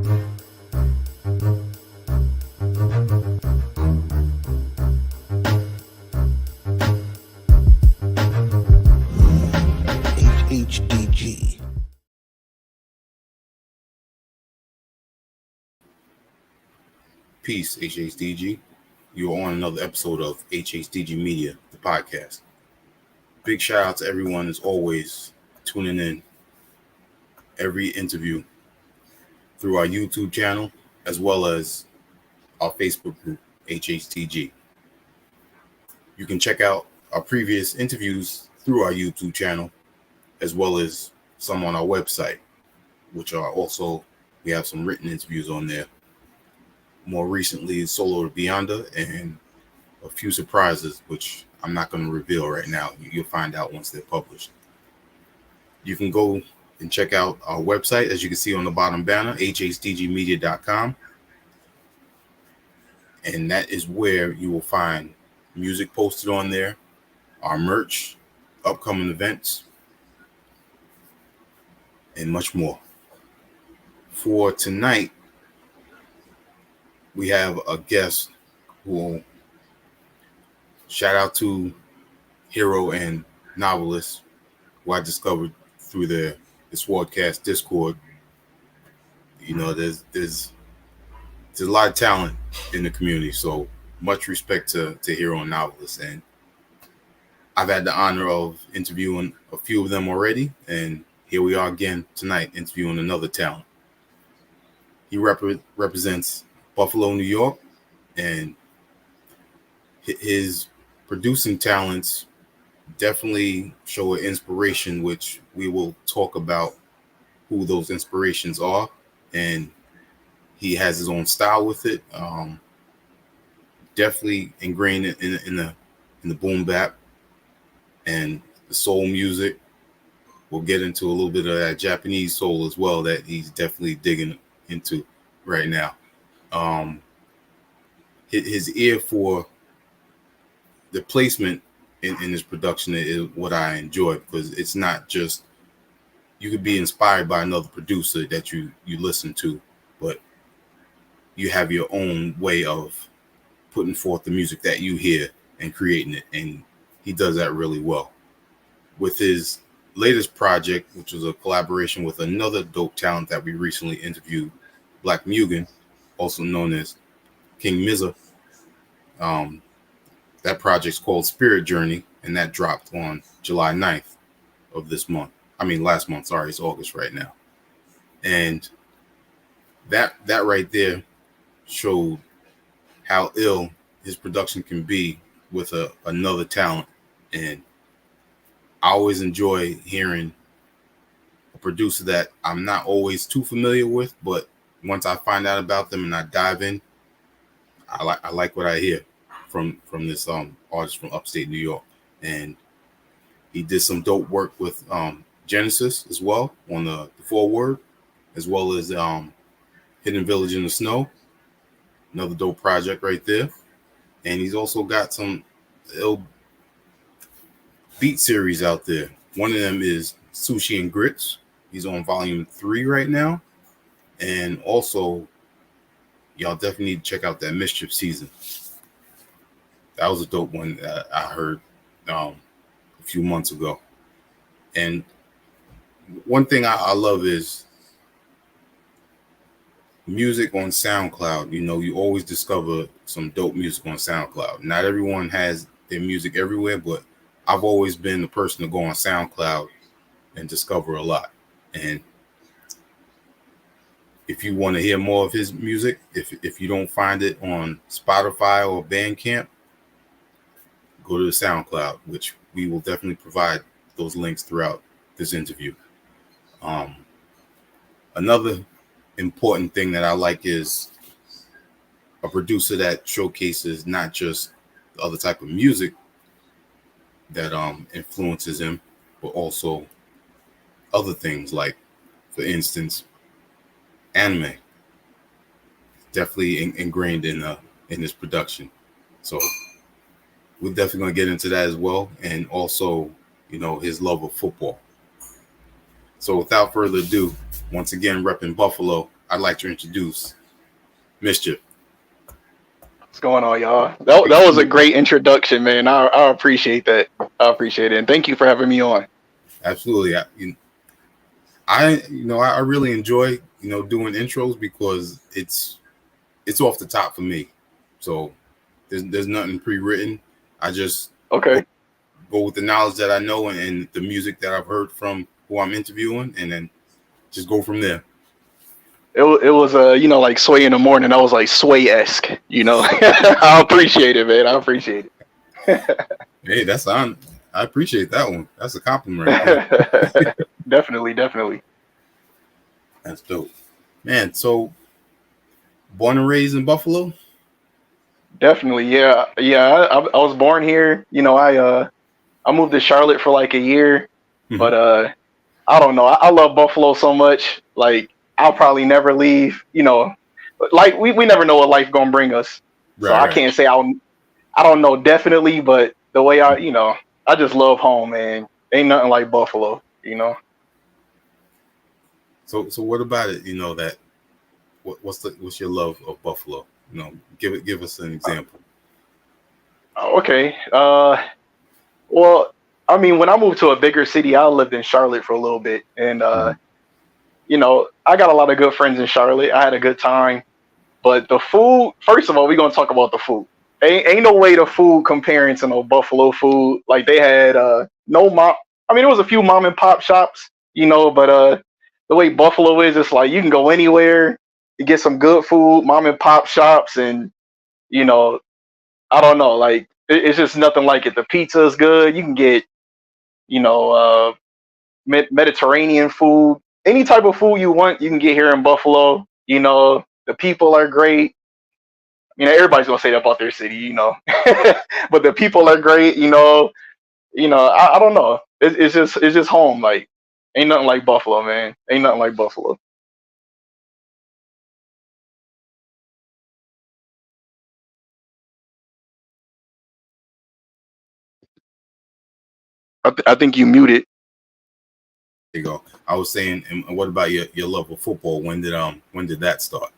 HHDG. Peace, HHDG. You are on another episode of HHDG Media, the podcast. Big shout out to everyone, as always, tuning in every interview through our YouTube channel, as well as our Facebook group, HHDG. You can check out our previous interviews through our YouTube channel, as well as some on our website, which are also, we have some written interviews on there. More recently, Solo to Beyonda, and a few surprises, which I'm not going to reveal right now. You'll find out once they're published. You can go and check out our website, as you can see on the bottom banner, hhdgmedia.com. And that is where you will find music posted on there, our merch, upcoming events, and much more. For tonight, we have a guest who will shout out to hero and novelist who I discovered through the Swordcast Discord. You know, there's a lot of talent in the community, so much respect to hero and novelists. And I've had the honor of interviewing a few of them already, and here we are again tonight interviewing another talent. He represents Buffalo, New York, and his producing talents definitely show an inspiration, which we will talk about who those inspirations are. And he has his own style with it. Definitely ingrained in the boom bap and the soul music. We'll get into a little bit of that Japanese soul as well that he's definitely digging into right now. His ear for the placement in his production is what I enjoy, because it's not just, you could be inspired by another producer that you listen to, but you have your own way of putting forth the music that you hear and creating it, and he does that really well. With his latest project, which was a collaboration with another dope talent that we recently interviewed, Black Mugen, also known as King Mizza. That project's called Spirit Journey, and that dropped on July 9th of this month. I mean, last month, sorry, it's August right now. And that right there showed how ill his production can be with another talent. And I always enjoy hearing a producer that I'm not always too familiar with, but once I find out about them and I dive in, I like what I hear from this artist from upstate New York. And he did some dope work with Genesis as well on the foreword, as well as Hidden Village in the Snow, another dope project right there. And he's also got some ill beat series out there. One of them is Sushi and Grits. He's on volume 3 right now. And also, y'all definitely need to check out that Mischief season. That was a dope one that I heard a few months ago. And one thing I love is music on SoundCloud. You know, you always discover some dope music on SoundCloud. Not everyone has their music everywhere, but I've always been the person to go on SoundCloud and discover a lot. And if you want to hear more of his music, if you don't find it on Spotify or Bandcamp, go to the SoundCloud, which we will definitely provide those links throughout this interview. Another important thing that I like is a producer that showcases not just the other type of music that influences him, but also other things, like, for instance, anime. Definitely ingrained in his production. So we're definitely going to get into that as well. And also, you know, his love of football. So without further ado, once again, repping Buffalo, I'd like to introduce Mischief. What's going on, y'all? That was a great introduction, man. I appreciate that. I appreciate it, and thank you for having me on. Absolutely. I really enjoy doing intros because it's off the top for me. So there's nothing pre-written. I just Okay. go with the knowledge that I know and the music that I've heard from who I'm interviewing, and then just go from there. It was like Sway in the morning. I was like Sway-esque. I appreciate it, man. I appreciate it. Hey, that's on. I appreciate that one. That's a compliment right there. Definitely, definitely. That's dope, man. So born and raised in Buffalo. Definitely, yeah, yeah. I was born here. I moved to Charlotte for like a year, Mhm. but I don't know. I love Buffalo so much. Like I'll probably never leave. Like we never know what life gonna bring us. So Right, I right. can't say I don't know definitely, but the way I just love home, man. Ain't nothing like Buffalo. So what about it? That what's your love of Buffalo? Give us an example. Okay. Well, I mean, when I moved to a bigger city, I lived in Charlotte for a little bit, and Mhm. I got a lot of good friends in Charlotte. I had a good time. But the food, first of all, we're gonna talk about the food. Ain't no way the food comparing to no Buffalo food. Like they had no mom. I mean, there was a few mom and pop shops, but the way Buffalo is, it's like you can go anywhere, you get some good food, mom and pop shops, and you know, I don't know, like it's just nothing like it. The pizza is good. You can get, you know, uh, Mediterranean food, any type of food you want, you can get here in Buffalo. The people are great. Everybody's gonna say that about their city. But the people are great. I don't know. It's just home. Like, ain't nothing like Buffalo, man. Ain't nothing like Buffalo. I think you muted. There you go. I was saying, and what about your love of football? When did that start?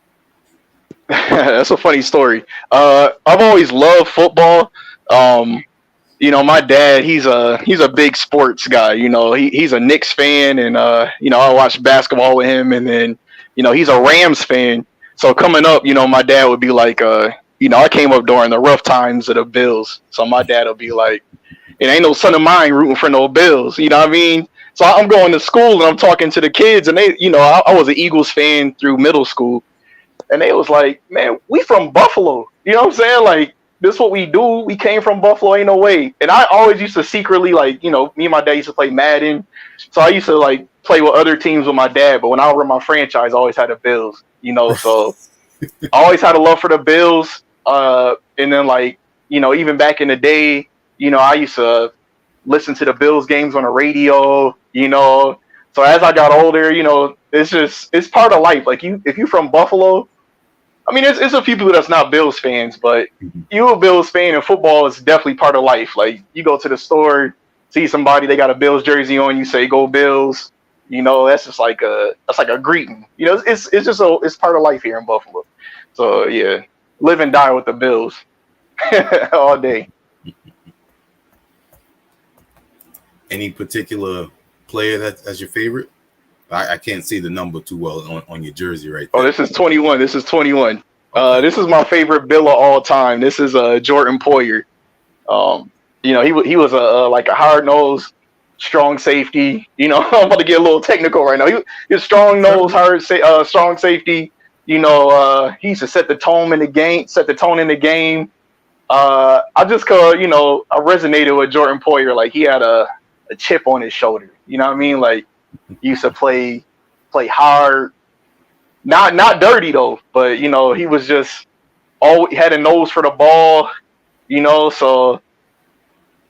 That's a funny story. I've always loved football. Um, my dad, he's a big sports guy. He's a Knicks fan, and I watch basketball with him, and then he's a Rams fan. So coming up, my dad would be like, I came up during the rough times of the Bills, so my dad will be like, it ain't no son of mine rooting for no Bills. You know what I mean? So I'm going to school and I'm talking to the kids, and they, I was an Eagles fan through middle school, and they was like, "Man, we from Buffalo." You know what I'm saying? Like, this is what we do. We came from Buffalo. Ain't no way. And I always used to secretly, like, me and my dad used to play Madden, so I used to like play with other teams with my dad. But when I run my franchise, I always had the Bills. So I always had a love for the Bills. And then like, even back in the day, I used to listen to the Bills games on the radio. So as I got older, it's part of life. Like if you from Buffalo, I mean, it's a few people that's not Bills fans, but Mhm. you a Bills fan and football is definitely part of life. Like you go to the store, see somebody they got a Bills jersey on, you say "Go Bills." That's just like a greeting. It's part of life here in Buffalo. So yeah, live and die with the Bills all day. Any particular player that's your favorite? I can't see the number too well on your jersey right Oh, there. this is 21. This is 21. Okay. This is my favorite Bill of all time. This is Jordan Poyer. Um, he was like a hard nosed, strong safety. I'm about to get a little technical right now. He was strong Sure. nose, strong safety. He used to set the tone in the game. Set the tone in the game. I just I resonated with Jordan Poyer. Like he had a chip on his shoulder. You know what I mean? Like he used to play hard, not dirty though, but he was just all had a nose for the ball. So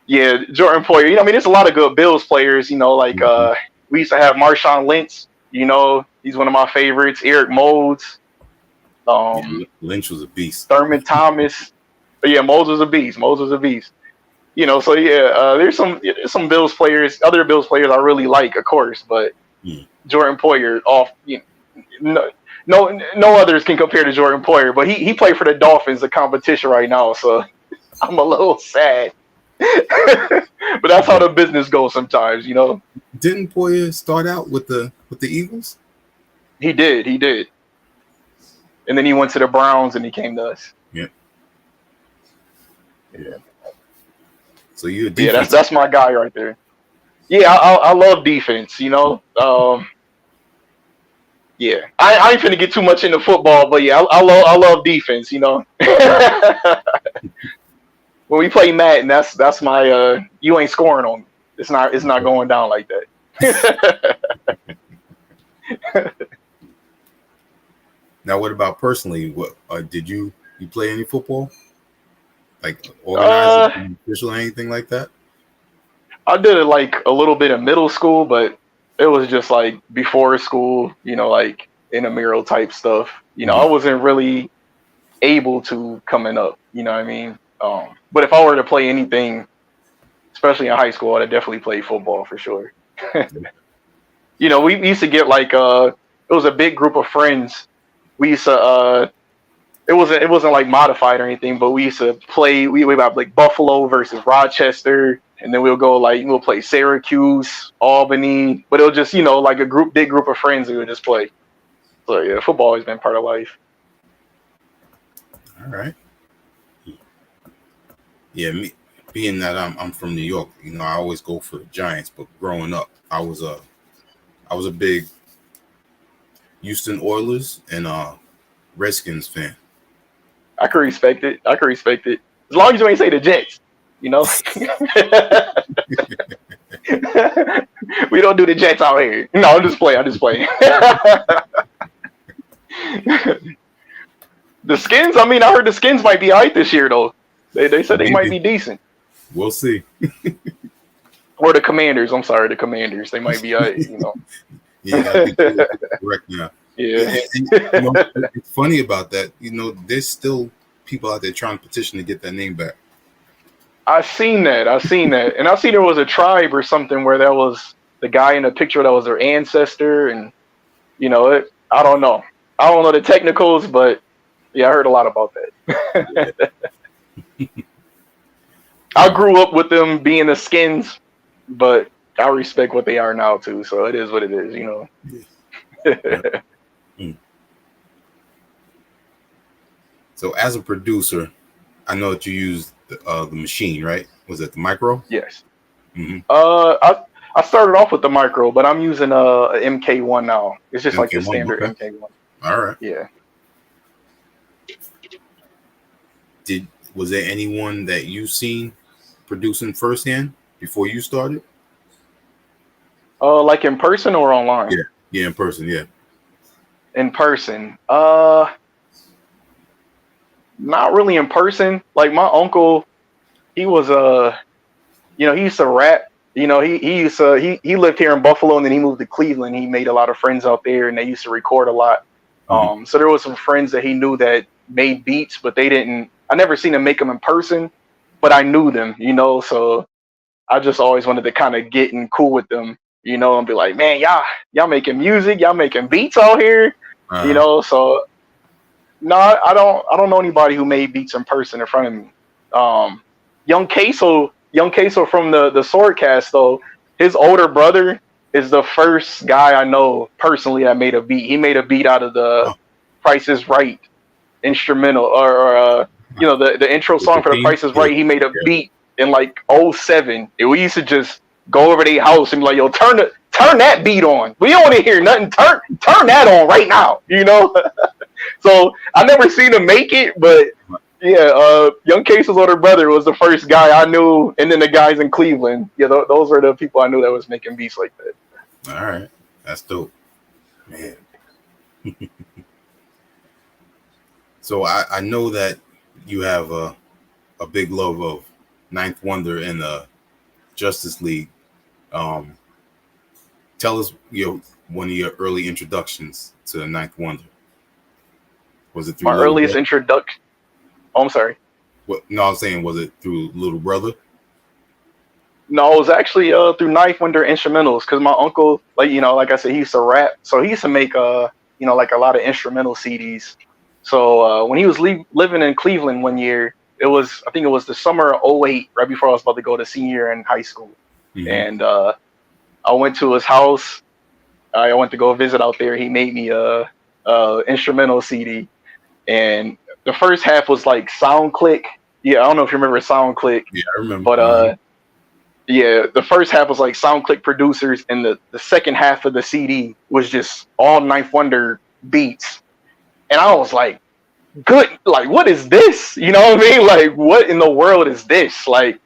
yeah, Jordan Poyer. I mean, there's a lot of good Bills players. Like Mhm. we used to have Marshawn Lynch. He's one of my favorites. Eric Moulds, Yeah, um, Lynch was a beast. Thurman Thomas. But yeah, Moulds was a beast. Moulds was a beast. So yeah, there's some Bills players, other Bills players I really like, of course, but Mm. Jordan Poyer off. no others can compare to Jordan Poyer, but he played for the Dolphins, the competition right now. So I'm a little sad, but that's how But the business goes sometimes, you know. didn't Poyer start out with the Eagles? He did, and then he went to the Browns and he came to us. Yeah. Yeah, So you're a yeah, defense. that's my guy right there. Yeah, I love defense, you know. Yeah, I ain't finna get too much into football, but yeah, I love defense, you know. When we play Madden, that's my you ain't scoring on me. It's not going down like that. Now, what about personally? What did you play any football? Like organized, uh, official, anything like that? I did it like a little bit in middle school, but it was just like before school, you know, like intramural type stuff. You know, I Mhm. wasn't really able to coming up. You know what I mean? But if I were to play anything, especially in high school, I'd definitely play football for sure. You know, we used to get like it was a big group of friends. We used to it wasn't like modified or anything, but we used to play. We have like Buffalo versus Rochester, and then we'll play Syracuse, Albany. But it was just like a big group of friends we would just play. So yeah, football has been part of life. All right. Yeah, me being that I'm from New York, I always go for the Giants. But growing up, I was a big Houston Oilers and Redskins fan. I could respect it. I could respect it as long as you ain't say the Jets. You know, we don't do the Jets out here. No, I'm just playing. I'm just playing. The Skins. I mean, I heard the Skins might be alright this year though. They said they might Maybe be decent. we'll see. Or the Commanders. I'm sorry, the Commanders. They might be alright. Yeah, gotta be correct now. Yeah. It's funny about that. There's still people out there trying to petition to get that name back. I seen that. And I see there was a tribe or something where that was the guy in the picture that was their ancestor, and I don't know. I don't know the technicals, but yeah, I heard a lot about that. I grew up with them being the Skins, but I respect what they are now too. So it is what it is. Mm. So as a producer, I know that you used the machine, right? Was it the micro? Yes. Mm-hmm. I started off with the micro, but I'm using a MK1 now. It's just like the MK1, standard okay. MK1. All right. Yeah. Was there anyone that you seen producing firsthand before you started? Like in person or online? Yeah, in person, yeah. In person. Not really in person. Like my uncle, he was he used to rap. He lived here in Buffalo and then he moved to Cleveland. He made a lot of friends out there and they used to record a lot. Mm-hmm. So there was some friends that he knew that made beats, but I never seen them make them in person, but I knew them, so I just always wanted to kind of get in cool with them, and be like, man, y'all making music, y'all making beats out here, so no, I don't know anybody who made beats in person in front of me. Young Queso from the Swordcast though, his older brother is the first guy I know personally that made a beat. He made a beat out of the Price is Right instrumental, or the intro song for the Price is Right. He made a beat in like '07, and we used to just go over to their house and be like, yo, turn that beat on. We don't want to hear nothing. Turn that on right now. So I never seen him make it, but yeah, Young Queso's older brother was the first guy I knew, and then the guys in Cleveland. Yeah, those were the people I knew that was making beats like that. All right, that's dope, man. So I know that you have a big love of Ninth Wonder and the Justice League. Tell us one of your early introductions to Ninth Wonder. Was it through my earliest introduction? Oh, I'm sorry. What? No, I was saying, was it through Little Brother? No, it was actually through Ninth Wonder instrumentals, because my uncle, like I said, he used to rap, so he used to make like a lot of instrumental CDs. So when he was living in Cleveland one year, I think it was the summer of '08, right before I was about to go to senior year in high school. Mm-hmm. And I went to his house. I went to go visit out there. He made me a instrumental CD, and the first half was like SoundClick. Yeah, I don't know if you remember SoundClick, Yeah, I remember. but yeah, the first half was like SoundClick producers, and the second half of the CD was just all Ninth Wonder beats. And I was like, good, like, what is this? You know what I mean? Like, what in the world is this? Like,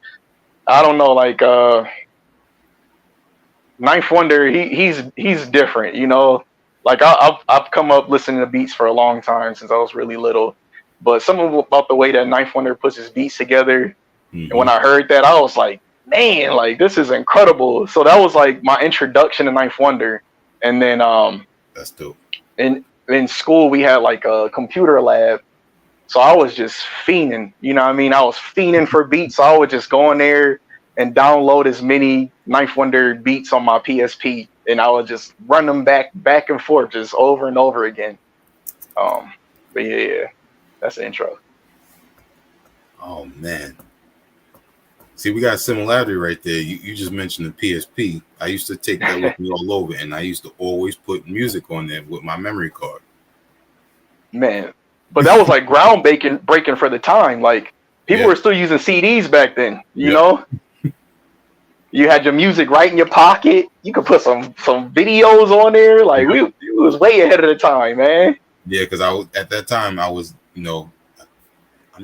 I don't know, like, Ninth Wonder, he's different, Like, I've come up listening to beats for a long time since I was really little. But something about the way that Ninth Wonder puts his beats together, Mm-hmm. and when I heard that, I was like, man, like, this is incredible. So that was like my introduction to Ninth Wonder. And then That's dope. in school we had like a computer lab. So I was just fiending, you know what I mean? I was fiending for beats. So I would just go in there and download as many Ninth Wonder beats on my PSP, and I would just run them back and forth just over and over again. But yeah, that's the intro. Oh man. See, we got a similarity right there. You just mentioned the PSP. I used to take that with me all over, and I used to always put music on there with my memory card. Man, but that was like breaking for the time. Like, people were still using CDs back then, you know? You had your music right in your pocket. You could put some videos on there. Like, we was way ahead of the time, man. Yeah, because at that time, I'm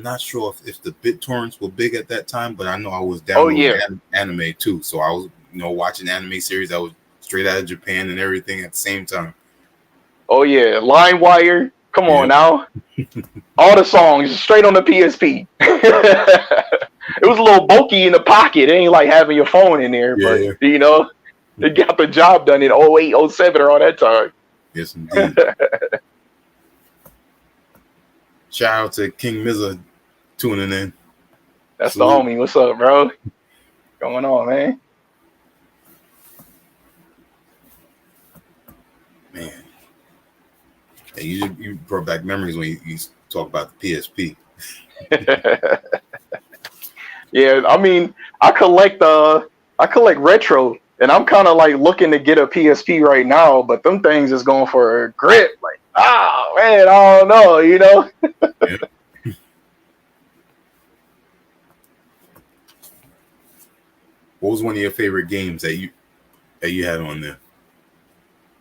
not sure if the BitTorrents were big at that time, but I know I was downloading anime too. So I was, watching anime series that was straight out of Japan and everything at the same time. Oh yeah, LimeWire. Come on now. All the songs straight on the PSP. It was a little bulky in the pocket. It ain't like having your phone in there, but it got the job done in 08, 07 around that time. Yes, indeed. Shout out to King Mizza tuning in. That's the homie. What's up, bro? What's going on, man? Man. Hey, you brought back memories when you talk about the PSP. Yeah, I mean, I collect retro, and I'm kind of like looking to get a PSP right now, but them things is going for a grip. Like, man, I don't know, Yeah. What was one of your favorite games that you had on there?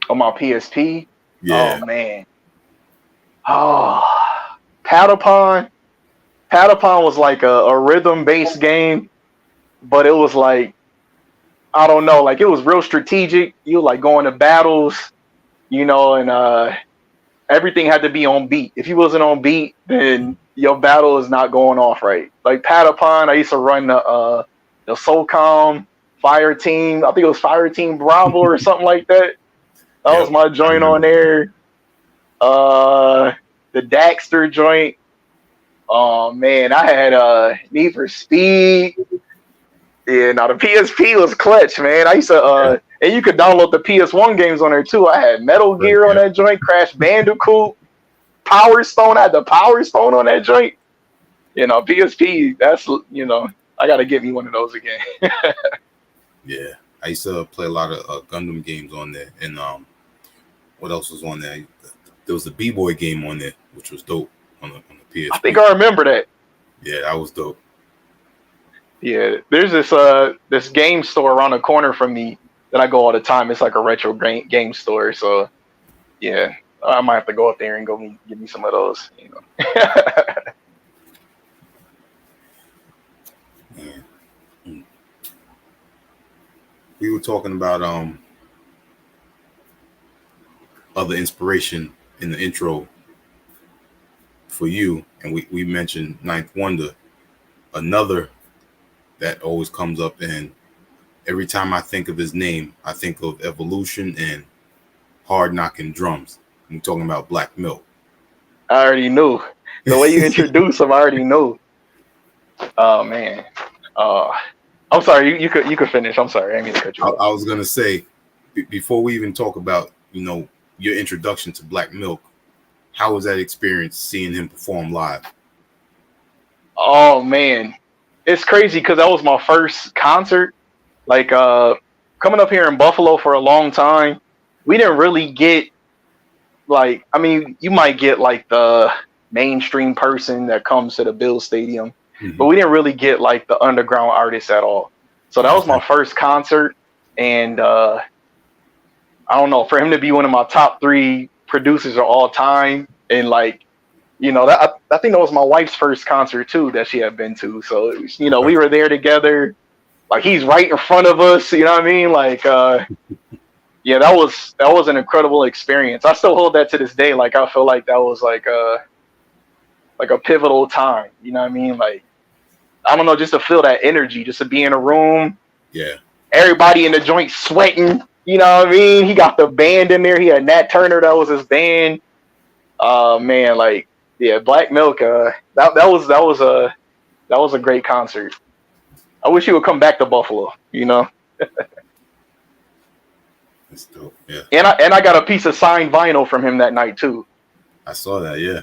On my PSP? Yeah. Oh man. Oh, Patapon. Patapon was like a rhythm-based game, but it was like, I don't know, like, it was real strategic. You like going to battles, and everything had to be on beat. If you wasn't on beat, then your battle is not going off right. Like Patapon, I used to run the SOCOM Fire Team. I think it was Fire Team Bravo or something like that. That was my joint on there. The Daxter joint. Oh man, I had Need for Speed. Yeah, now the PSP was clutch, man. I used to and you could download the PS1 games on there too. I had Metal Gear on that joint, Crash Bandicoot, Power Stone. I had the Power Stone on that joint. PSP, that's, I gotta get me one of those again. Yeah. I used to play a lot of Gundam games on there. And what else was on there? There was the B-Boy game on there, which was dope on the PSP. I think I remember that. Yeah, that was dope. Yeah, there's this game store around the corner from me that I go all the time. It's like a retro game store. So yeah, I might have to go up there and get me some of those. Yeah. We were talking about other inspiration in the intro for you, and we mentioned Ninth Wonder. Another that always comes up, and every time I think of his name, I think of Evolution and Hard Knocking Drums. I'm talking about Black Milk. I already knew. The way you introduced him, I already knew. Oh man. I'm sorry. You could finish. I'm sorry. I didn't mean to cut you off. I was gonna say before we even talk about your introduction to Black Milk, how was that experience seeing him perform live? Oh man, it's crazy because that was my first concert. Like coming up here in Buffalo for a long time, we didn't really get like, I mean, you might get like the mainstream person that comes to the Bill Stadium, but we didn't really get like the underground artists at all. So that was my first concert, and I don't know, for him to be one of my top 3 producers of all time, and like, you know, that I think that was my wife's first concert too that she had been to. So it was, you know, we were there together. Like he's right in front of us, you know what I mean? Like yeah, that was an incredible experience. I still hold that to this day. Like I feel like that was like a pivotal time, you know what I mean? Like I don't know, just to feel that energy, just to be in a room. Yeah. Everybody in the joint sweating, you know what I mean? He got the band in there. He had Nat Turner, that was his band. Man, like yeah, Black Milk, that was a great concert. I wish he would come back to Buffalo, you know. That's dope. Yeah. And I got a piece of signed vinyl from him that night too. I saw that. Yeah.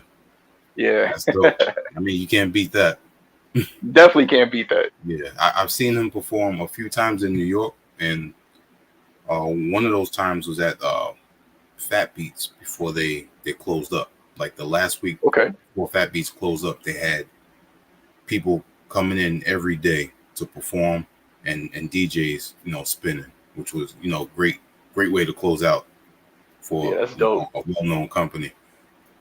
Yeah. That's dope. I mean, you can't beat that. Definitely can't beat that. Yeah, I've seen him perform a few times in New York, and one of those times was at Fat Beats before they closed up. Like the last week before Fat Beats closed up, they had people coming in every day to perform and DJs, you know, spinning, which was, you know, great way to close out for that's dope. A well-known company.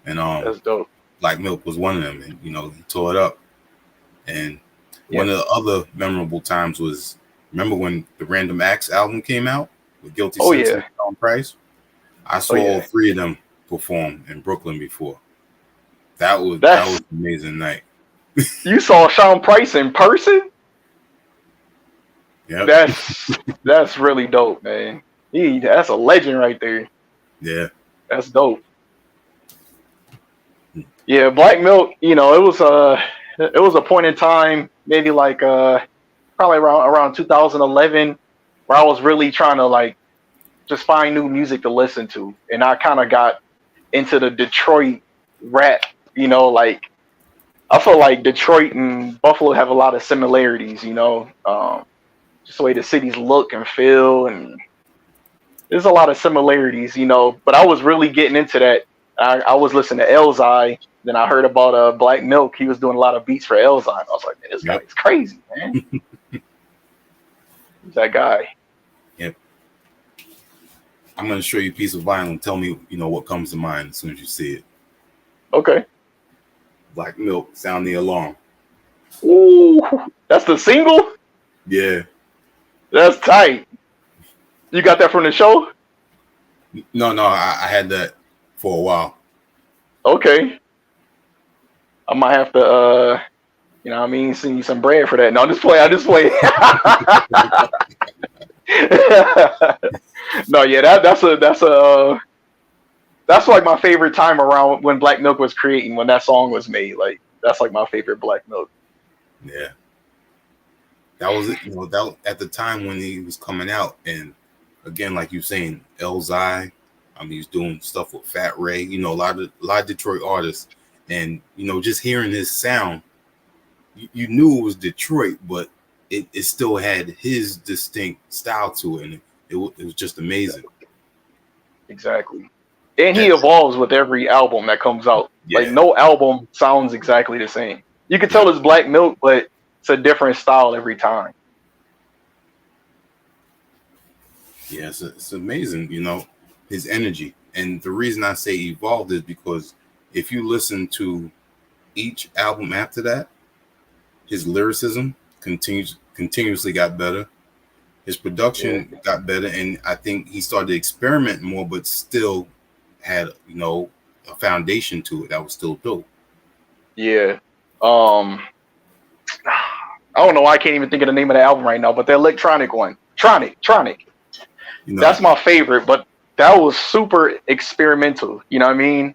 And that's dope. Black Milk was one of them, and you know, he tore it up. And one of the other memorable times was, remember when the Random Acts album came out with Guilty Sense and Sean Price? I saw all 3 of them perform in Brooklyn before. That was an amazing night. You saw Sean Price in person? Yeah. That's really dope, man. That's a legend right there. Yeah. That's dope. Yeah, Black Milk, you know, it was a point in time, maybe like probably around 2011, where I was really trying to like just find new music to listen to, and I kind of got into the Detroit rap. You know, like I feel like Detroit and Buffalo have a lot of similarities. You know, just the way the cities look and feel, and there's a lot of similarities. You know, but I was really getting into that. I was listening to Elzai. Then I heard about Black Milk. He was doing a lot of beats for Elzai. I was like, man, this guy is crazy, man. He's that guy. Yep. I'm going to show you a piece of vinyl and tell me, you know, what comes to mind as soon as you see it. Okay. Black Milk, Sound the Alarm. Ooh, that's the single? Yeah. That's tight. You got that from the show? No, I had that for a while. Okay. I might have to, you know what I mean, send you some bread for that. No, I just play. No, yeah, that's like my favorite time around when Black Milk was creating, when that song was made. Like, that's like my favorite Black Milk. Yeah. That was it, you know, that at the time when he was coming out, and again, like you saying, Elzai, I mean, he was doing stuff with Fat Ray, you know, a lot of Detroit artists. And, you know, just hearing his sound, you knew it was Detroit, but it still had his distinct style to it. And it was just amazing. Exactly. And he evolves with every album that comes out. Yeah. Like, no album sounds exactly the same. You can tell it's Black Milk, but it's a different style every time. Yeah, it's amazing, you know, his energy. And the reason I say evolved is because if you listen to each album after that, his lyricism continuously got better. His production got better, and I think he started to experiment more, but still had, you know, a foundation to it that was still dope. Yeah. I don't know why I can't even think of the name of the album right now, but the electronic one. Tronic. You know, that's my favorite, but that was super experimental. You know what I mean?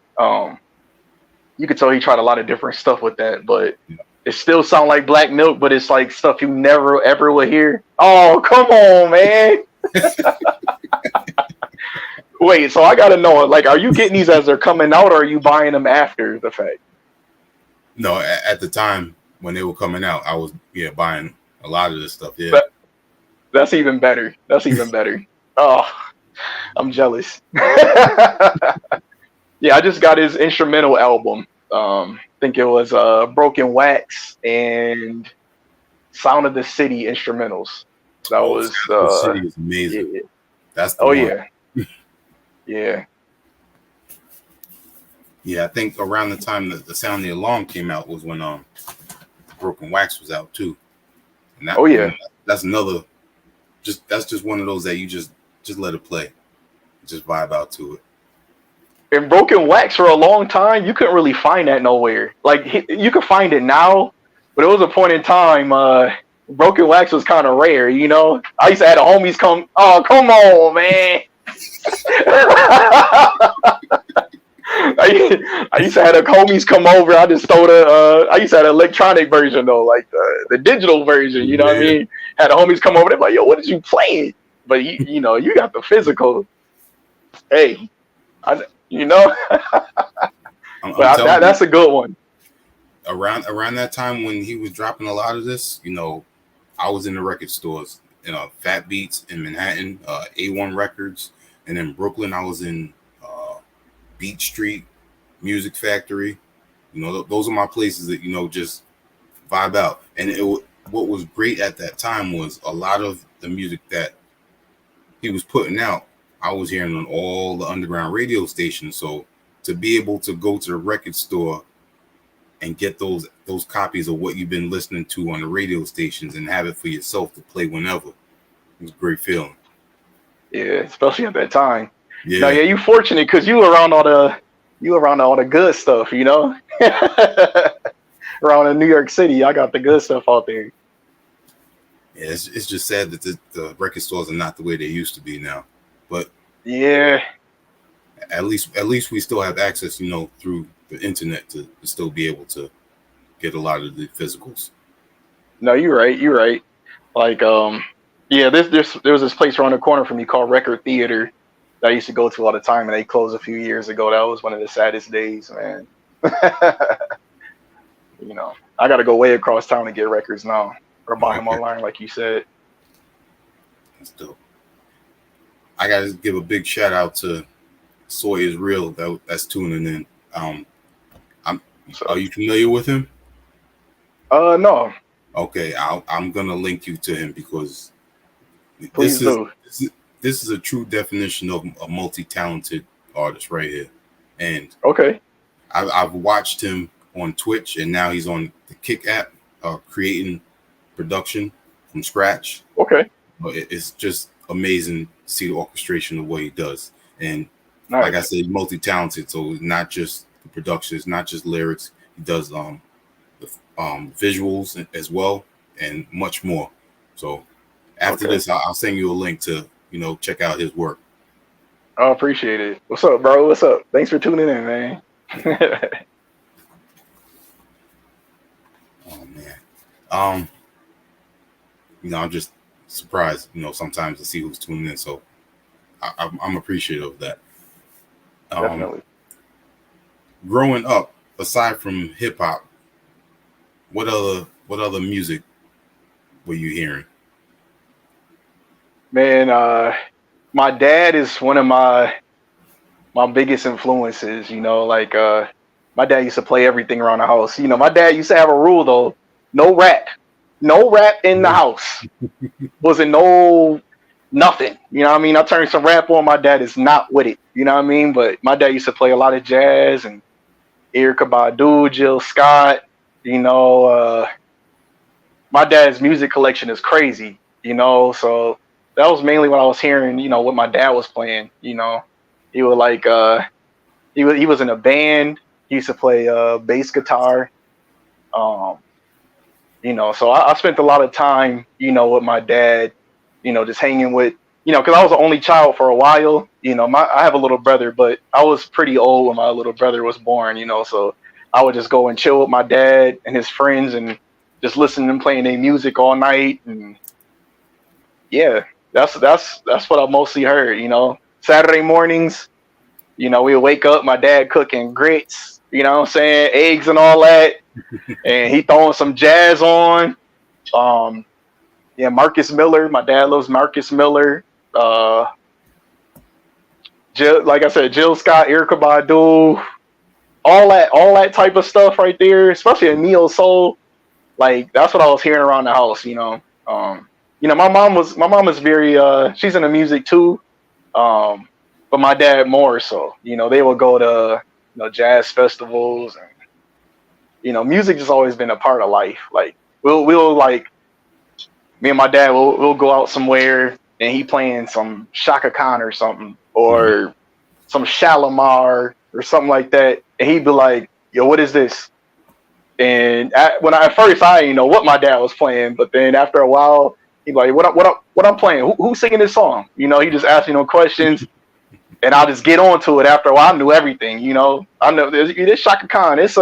You could tell he tried a lot of different stuff with that, but it still sounds like Black Milk, but it's like stuff you never ever will hear. Oh, come on, man. Wait, so I gotta know, like, are you getting these as they're coming out, or are you buying them after the fact? No, at the time when they were coming out, I was buying a lot of this stuff. Yeah. That, that's even better. That's even better. Oh, I'm jealous. Yeah, I just got his instrumental album. I think it was Broken Wax and Sound of the City instrumentals. That Oh, was Sounds of the City is amazing. yeah. That's the Oh one. yeah. Yeah. Yeah, I think around the time that the Sound of the Alarm came out was when Broken Wax was out too, and Oh yeah. that's another. That's just one of those that you just let it play, just vibe out to it. And Broken Wax for a long time, you couldn't really find that nowhere. Like you could find it now, but it was a point in time. Broken Wax was kind of rare, you know. I used to have the homies come. Oh, come on, man. I used to have the homies come over. I just throw the. I used to have the electronic version though, like the digital version. You know what I mean? Had the homies come over. They're like, "Yo, what did you playing?" But you know, you got the physical. Hey, you know. But that's a good one. Around that time when he was dropping a lot of this, I was in the record stores, Fat Beats in Manhattan, A1 Records, and in Brooklyn I was in Beat Street, Music Factory. Those are my places that just vibe out. And what was great at that time was a lot of the music that he was putting out, I was hearing on all the underground radio stations. So to be able to go to the record store and get those copies of what you've been listening to on the radio stations and have it for yourself to play whenever, it was a great feeling. Yeah, especially at that time. Yeah. Now, yeah, you fortunate because you around all the good stuff, you know. Around in New York City, I got the good stuff out there. Yeah, it's just sad that the record stores are not the way they used to be now. But yeah, at least we still have access, through the internet to still be able to get a lot of the physicals. No, you're right. You're right. Like, yeah, there was this place around the corner from me called Record Theater that I used to go to all the time, and they closed a few years ago. That was one of the saddest days, man. I got to go way across town to get records now, or buy them online, like you said. That's dope. I got to give a big shout out to Soy Is Real that's tuning in. Are you familiar with him? No. Okay, I'm gonna link you to him because Please do. This is a true definition of a multi-talented artist right here. And okay, I've watched him on Twitch, and now he's on the Kick app, creating production from scratch. Okay, but it's just amazing to see the orchestration of what he does. And nice. Like I said, multi-talented, so it's not just the production, it's not just lyrics. He does the visuals as well, and much more. So after this, I'll send you a link to check out his work. I appreciate it. What's up, bro? What's up? Thanks for tuning in, man. Oh man, I'm just surprised, sometimes to see who's tuning in. So I'm appreciative of that. Definitely. Growing up, aside from hip hop, what other music were you hearing? Man, my dad is one of my biggest influences. Like my dad used to play everything around the house. My dad used to have a rule though: no rap in the house. Wasn't no nothing. You know what I mean? I turned some rap on. My dad is not with it. You know what I mean? But my dad used to play a lot of jazz and Erykah Badu, Jill Scott. My dad's music collection is crazy. So that was mainly what I was hearing. What my dad was playing. He would like he was in a band. He used to play bass guitar. So I spent a lot of time, with my dad, just hanging with, because I was the only child for a while. I have a little brother, but I was pretty old when my little brother was born. So I would just go and chill with my dad and his friends and just listen to them playing their music all night. And yeah, that's what I mostly heard. Saturday mornings, you know, we'll wake up, my dad cooking grits, you know what I'm saying, eggs and all that, and he throwing some jazz on. Um, yeah, Marcus Miller. My dad loves Marcus Miller. Uh, Jill, like I said, Jill Scott, Erica Badu, all that type of stuff right there, especially a neo soul. Like that's what I was hearing around the house. My mom was very she's into music too, but my dad more so. You know, they will go to jazz festivals, and music has always been a part of life. Like we'll like me and my dad we'll go out somewhere and he playing some Shaka Khan or something or some Shalimar or something like that, and he'd be like, "Yo, what is this?" And at first I didn't know what my dad was playing, but then after a while he'd be like, "What I'm playing? Who's singing this song?" You know, he just asked me no questions, and I'll just get on to it. After a while, I knew everything. You know, I know this Shaka Khan. It's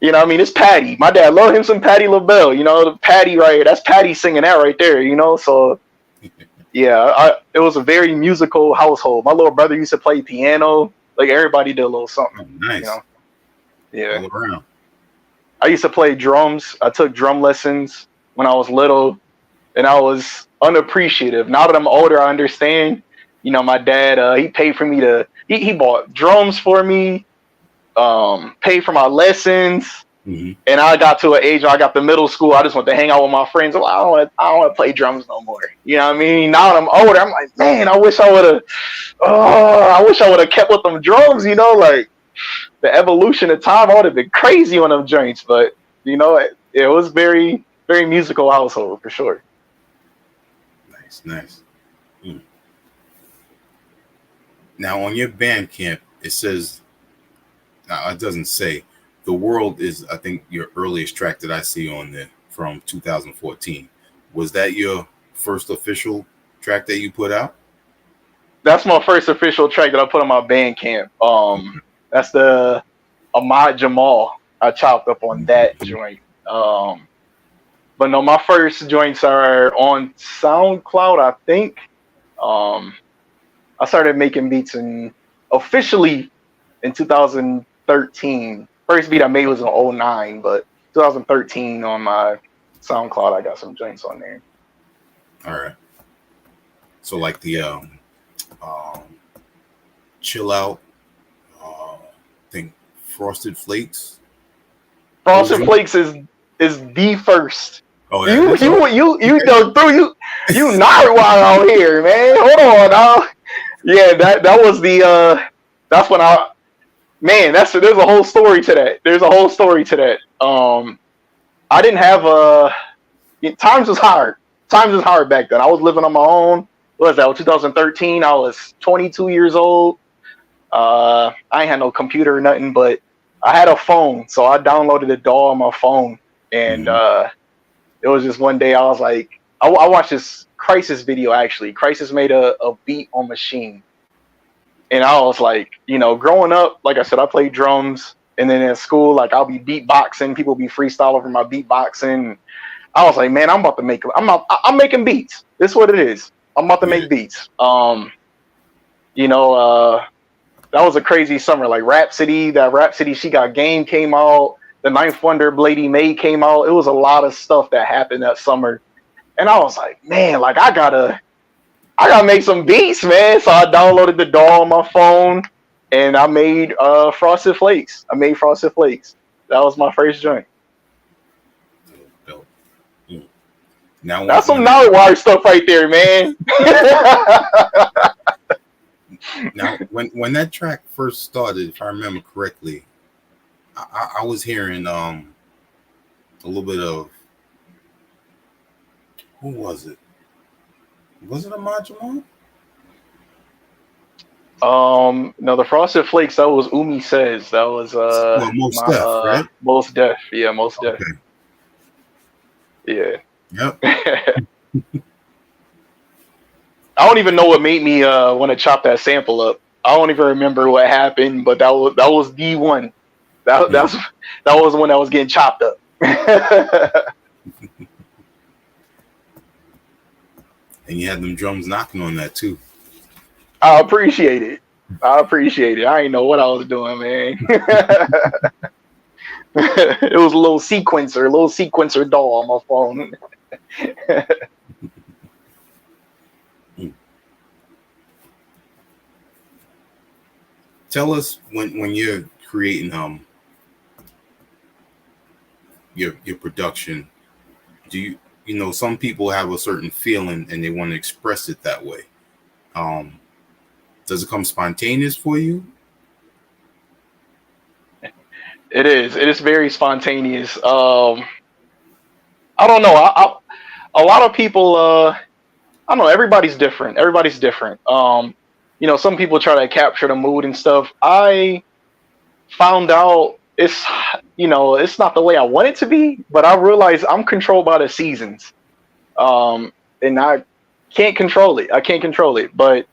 it's Patty. My dad loved him some Patty LaBelle. You know, the Patty right here. That's Patty singing that right there. You know, so yeah, it was a very musical household. My little brother used to play piano. Like everybody did a little something. Oh, nice. You know? Yeah. All around. I used to play drums. I took drum lessons when I was little, and I was unappreciative. Now that I'm older, I understand. You know, my dad, he paid for me he bought drums for me, paid for my lessons. Mm-hmm. And I got to an age where I got to middle school. I just want to hang out with my friends. Well, I don't want to play drums no more. You know what I mean? Now that I'm older, I'm like, man, I wish I would have kept with them drums. You know, like the evolution of time, I would have been crazy on them joints. But you know, it was very, very musical household for sure. Nice. Now on your Bandcamp, it says, now it doesn't say. The World is, I think, your earliest track that I see on there from 2014. Was that your first official track that you put out? That's my first official track that I put on my Bandcamp. That's the Ahmad Jamal. I chopped up on that joint. But no, my first joints are on SoundCloud, I think. I started making beats officially in 2013. First beat I made was in 2009, but 2013 on my SoundCloud, I got some joints on there. All right. So like the Chill Out, I think Frosted Flakes. Frosted Flakes is the first. Oh, you dug through you not wild out here, man. Hold on, dog. Yeah, that was the that's when there's a whole story to that. I didn't have times was hard. Times was hard back then. I was living on my own. What was that? 2013. I was 22 years old. I ain't had no computer or nothing, but I had a phone, so I downloaded a DAW on my phone, and it was just one day I was like, I watched this Crisis video actually. Crisis made a beat on Machine. And I was like, growing up, like I said, I played drums, and then in school, like I'll be beatboxing, people be freestyle over my beatboxing. I was like, man, I'm making beats. This is what it is. I'm about to make beats. That was a crazy summer. Like Rhapsody, She Got Game came out. The Ninth Wonder, Lady May came out. It was a lot of stuff that happened that summer. And I was like, man, like I gotta make some beats, man. So I downloaded the DAW on my phone, and I made Frosted Flakes. That was my first joint. Dope. Now that's some Nardwuar stuff right there, man. Now, when that track first started, if I remember correctly, I was hearing a little bit of, who was it? Was it Ahmad Jamal? No, the Frosted Flakes, that was Umi Says. That was Mos Def, right? Mos Def, yeah, Mos Def. Yeah. Yep. I don't even know what made me want to chop that sample up. I don't even remember what happened, but that was the one. That was the one that was getting chopped up. And you had them drums knocking on that too. I appreciate it. I appreciate it. I didn't know what I was doing, man. It was a little sequencer doll on my phone. Tell us when you're creating your production, do you know some people have a certain feeling and they want to express it that way. Does it come spontaneous for you? It is. It is very spontaneous. I don't know. A lot of people. I don't know. Everybody's different. Everybody's different. Some people try to capture the mood and stuff. I found out it's not the way I want it to be, but I realize I'm controlled by the seasons. And I can't control it. I can't control it. But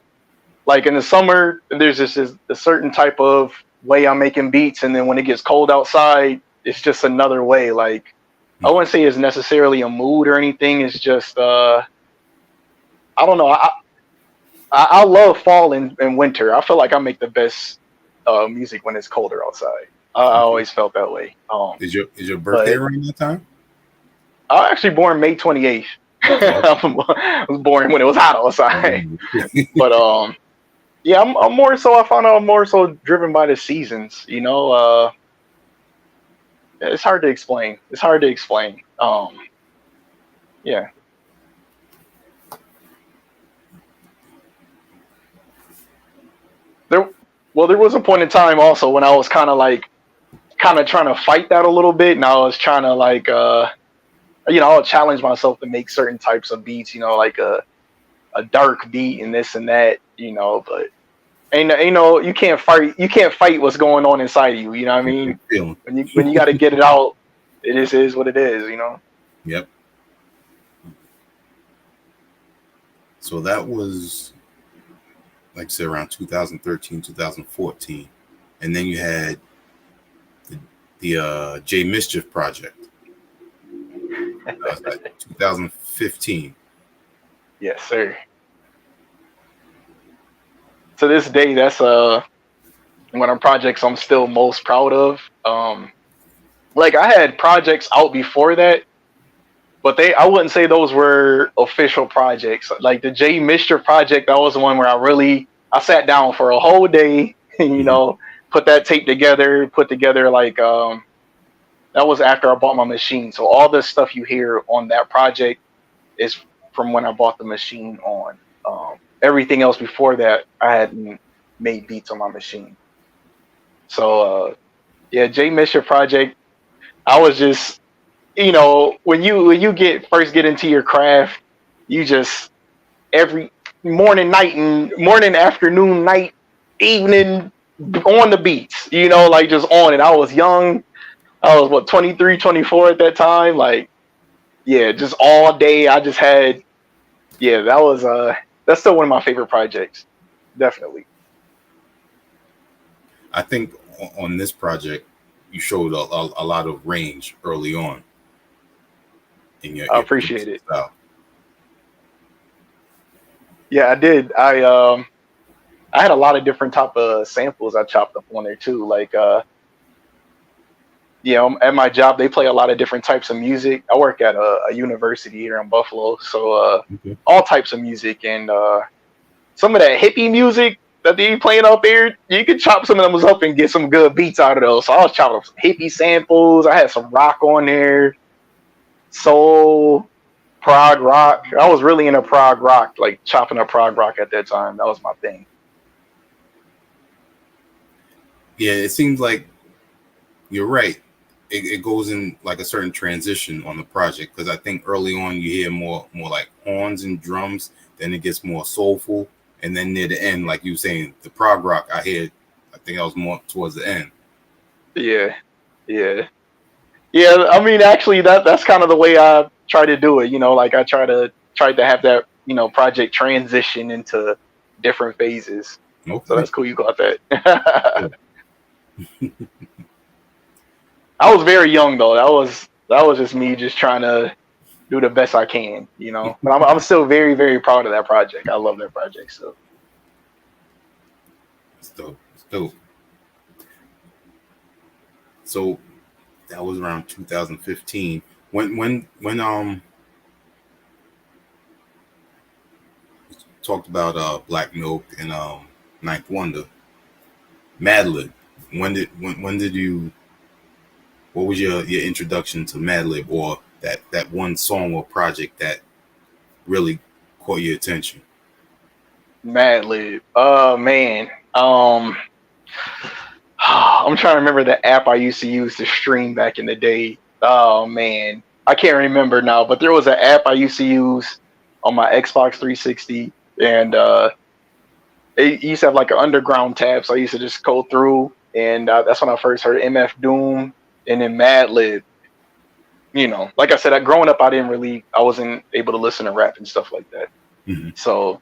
like in the summer, there's just a certain type of way I'm making beats, and then when it gets cold outside, it's just another way. Like I wouldn't say it's necessarily a mood or anything. It's just I don't know. I love fall and winter. I feel like I make the best music when it's colder outside. I always felt that way. Is your birthday around that time? I was actually born May 28th. I was born when it was hot outside. But yeah, I'm more so. I found out I'm more so driven by the seasons. It's hard to explain. Yeah. There was a point in time also when I was kind of trying to fight that a little bit, and I was trying to I would challenge myself to make certain types of beats, like a dark beat and this and that, but you can't fight what's going on inside of you, you know what I mean? When you got to get it out, it is what it is, Yep. So that was, like I said, around 2013, 2014. And then you had the J Mischief project. That was like 2015. Yes, sir. To this day, that's one of the projects I'm still most proud of. Like I had projects out before that, but I wouldn't say those were official projects. Like the J Mischief project, that was the one where I sat down for a whole day, put that tape together, that was after I bought my machine. So all the stuff you hear on that project is from when I bought the machine on. Everything else before that, I hadn't made beats on my machine. So yeah, J Mischief project, I was just, when you first get into your craft, you just every morning, afternoon, night, evening on the beats, like just on it. I was young. I was 23, 24 at that time. Like, yeah, just all day. I just had, yeah, that's still one of my favorite projects. Definitely. I think on this project, you showed a lot of range early on in your I appreciate it. Style. Yeah, I did. I had a lot of different type of samples I chopped up on there too. Like at my job they play a lot of different types of music. I work at a university here in Buffalo, so all types of music, and some of that hippie music that they playing out there, you can chop some of them up and get some good beats out of those. So I was chopping up some hippie samples. I had some rock on there, soul, prog rock. I was really into prog rock, like chopping up prog rock at that time. That was my thing. Yeah, it seems like you're right. It goes in like a certain transition on the project, because I think early on you hear more like horns and drums, then it gets more soulful, and then near the end, like you were saying, the prog rock I think I was more towards the end. Yeah. I mean, actually, that's kind of the way I try to do it. Like I tried to have that project transition into different phases. Okay. So that's cool. You got that. I was very young though. That was just me just trying to do the best I can, But I'm still very, very proud of that project. I love that project. So It's dope. It's dope. So that was around 2015. When talked about Black Milk and Ninth Wonder, Madlib. When did you? What was your introduction to Madlib, or that one song or project that really caught your attention? Madlib. Oh man. I'm trying to remember the app I used to use to stream back in the day. Oh man, I can't remember now, but there was an app I used to use on my Xbox 360, and it used to have like an underground tab, so I used to just go through, and that's when I first heard MF Doom and then Madlib. Like I said, growing up, I wasn't able to listen to rap and stuff like that. Mm-hmm. So,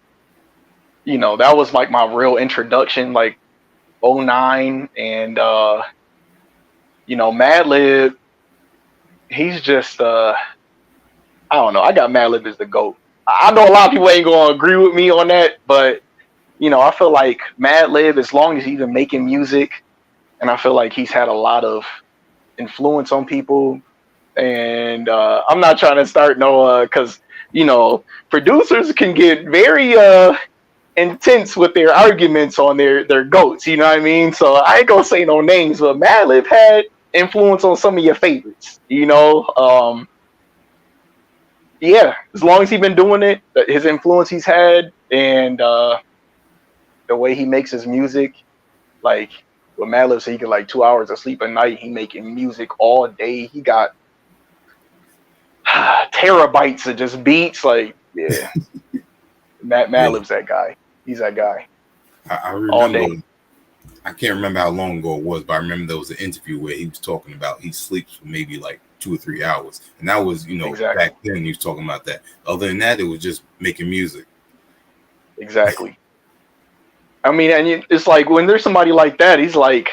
that was like my real introduction, like '09, and Madlib, he's just I don't know. I got Madlib as the GOAT. I know a lot of people ain't gonna agree with me on that, but I feel like Madlib, as long as he's been making music, and I feel like he's had a lot of influence on people. And I'm not trying to start no, because producers can get very intense with their arguments on their goats. You know what I mean? So I ain't gonna say no names, but Madlib had influence on some of your favorites. Yeah, as long as he's been doing it, his influence he's had, and the way he makes his music, like with Madlib, so he get like 2 hours of sleep a night. He making music all day. He got terabytes of just beats. Like, yeah, Madlib's that guy. He's that guy. I All day. remember. I can't remember how long ago it was, but I remember there was an interview where he was talking about he sleeps for maybe like 2 or 3 hours, and that was Exactly. back then he was talking about that. Other than that, it was just making music. Exactly. I mean, and it's like when there's somebody like that, he's like,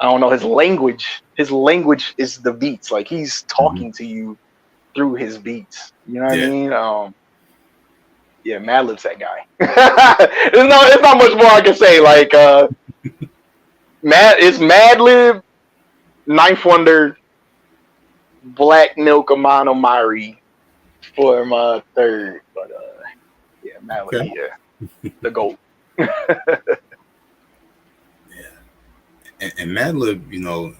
I don't know, his language is the beats. Like he's talking to you through his beats. You know what I mean? Yeah, Madlib's that guy. It's not much more I can say. Like, it's Madlib, Ninth Wonder, Black Milk, Amano Mari for my third. But yeah, Madlib, Okay. yeah, the GOAT. And Madlib,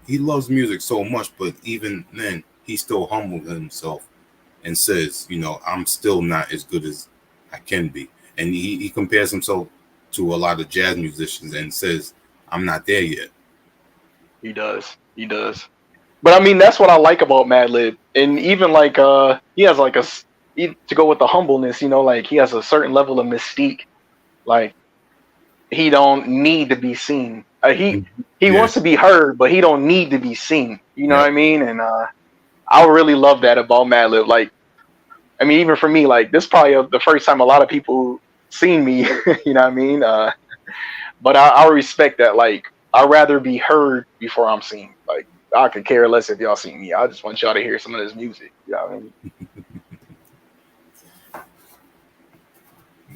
he loves music so much, but even then, he still humbled himself and says, I'm still not as good as I can be. And he compares himself to a lot of jazz musicians and says, I'm not there yet. He does. But I mean, that's what I like about Madlib. And even like, he has like to go with the humbleness, like he has a certain level of mystique. Like, he don't need to be seen. He wants to be heard, but he don't need to be seen. You know what I mean? And I really love that about Madlib. Like, I mean, even for me, like this is probably the first time a lot of people seen me. You know what I mean? But I respect that. Like, I'd rather be heard before I'm seen. Like, I could care less if y'all see me. I just want y'all to hear some of this music. You know what I mean?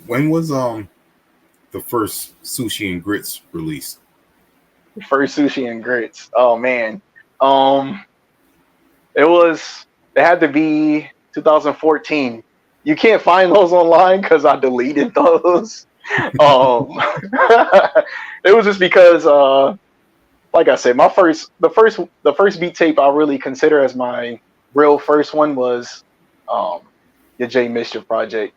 When was the first Sushi and Grits released? First Sushi and Grits. Oh man. It had to be 2014. You can't find those online because I deleted those. It was just because like I said, the first beat tape I really consider as my real first one was the J Mischief project.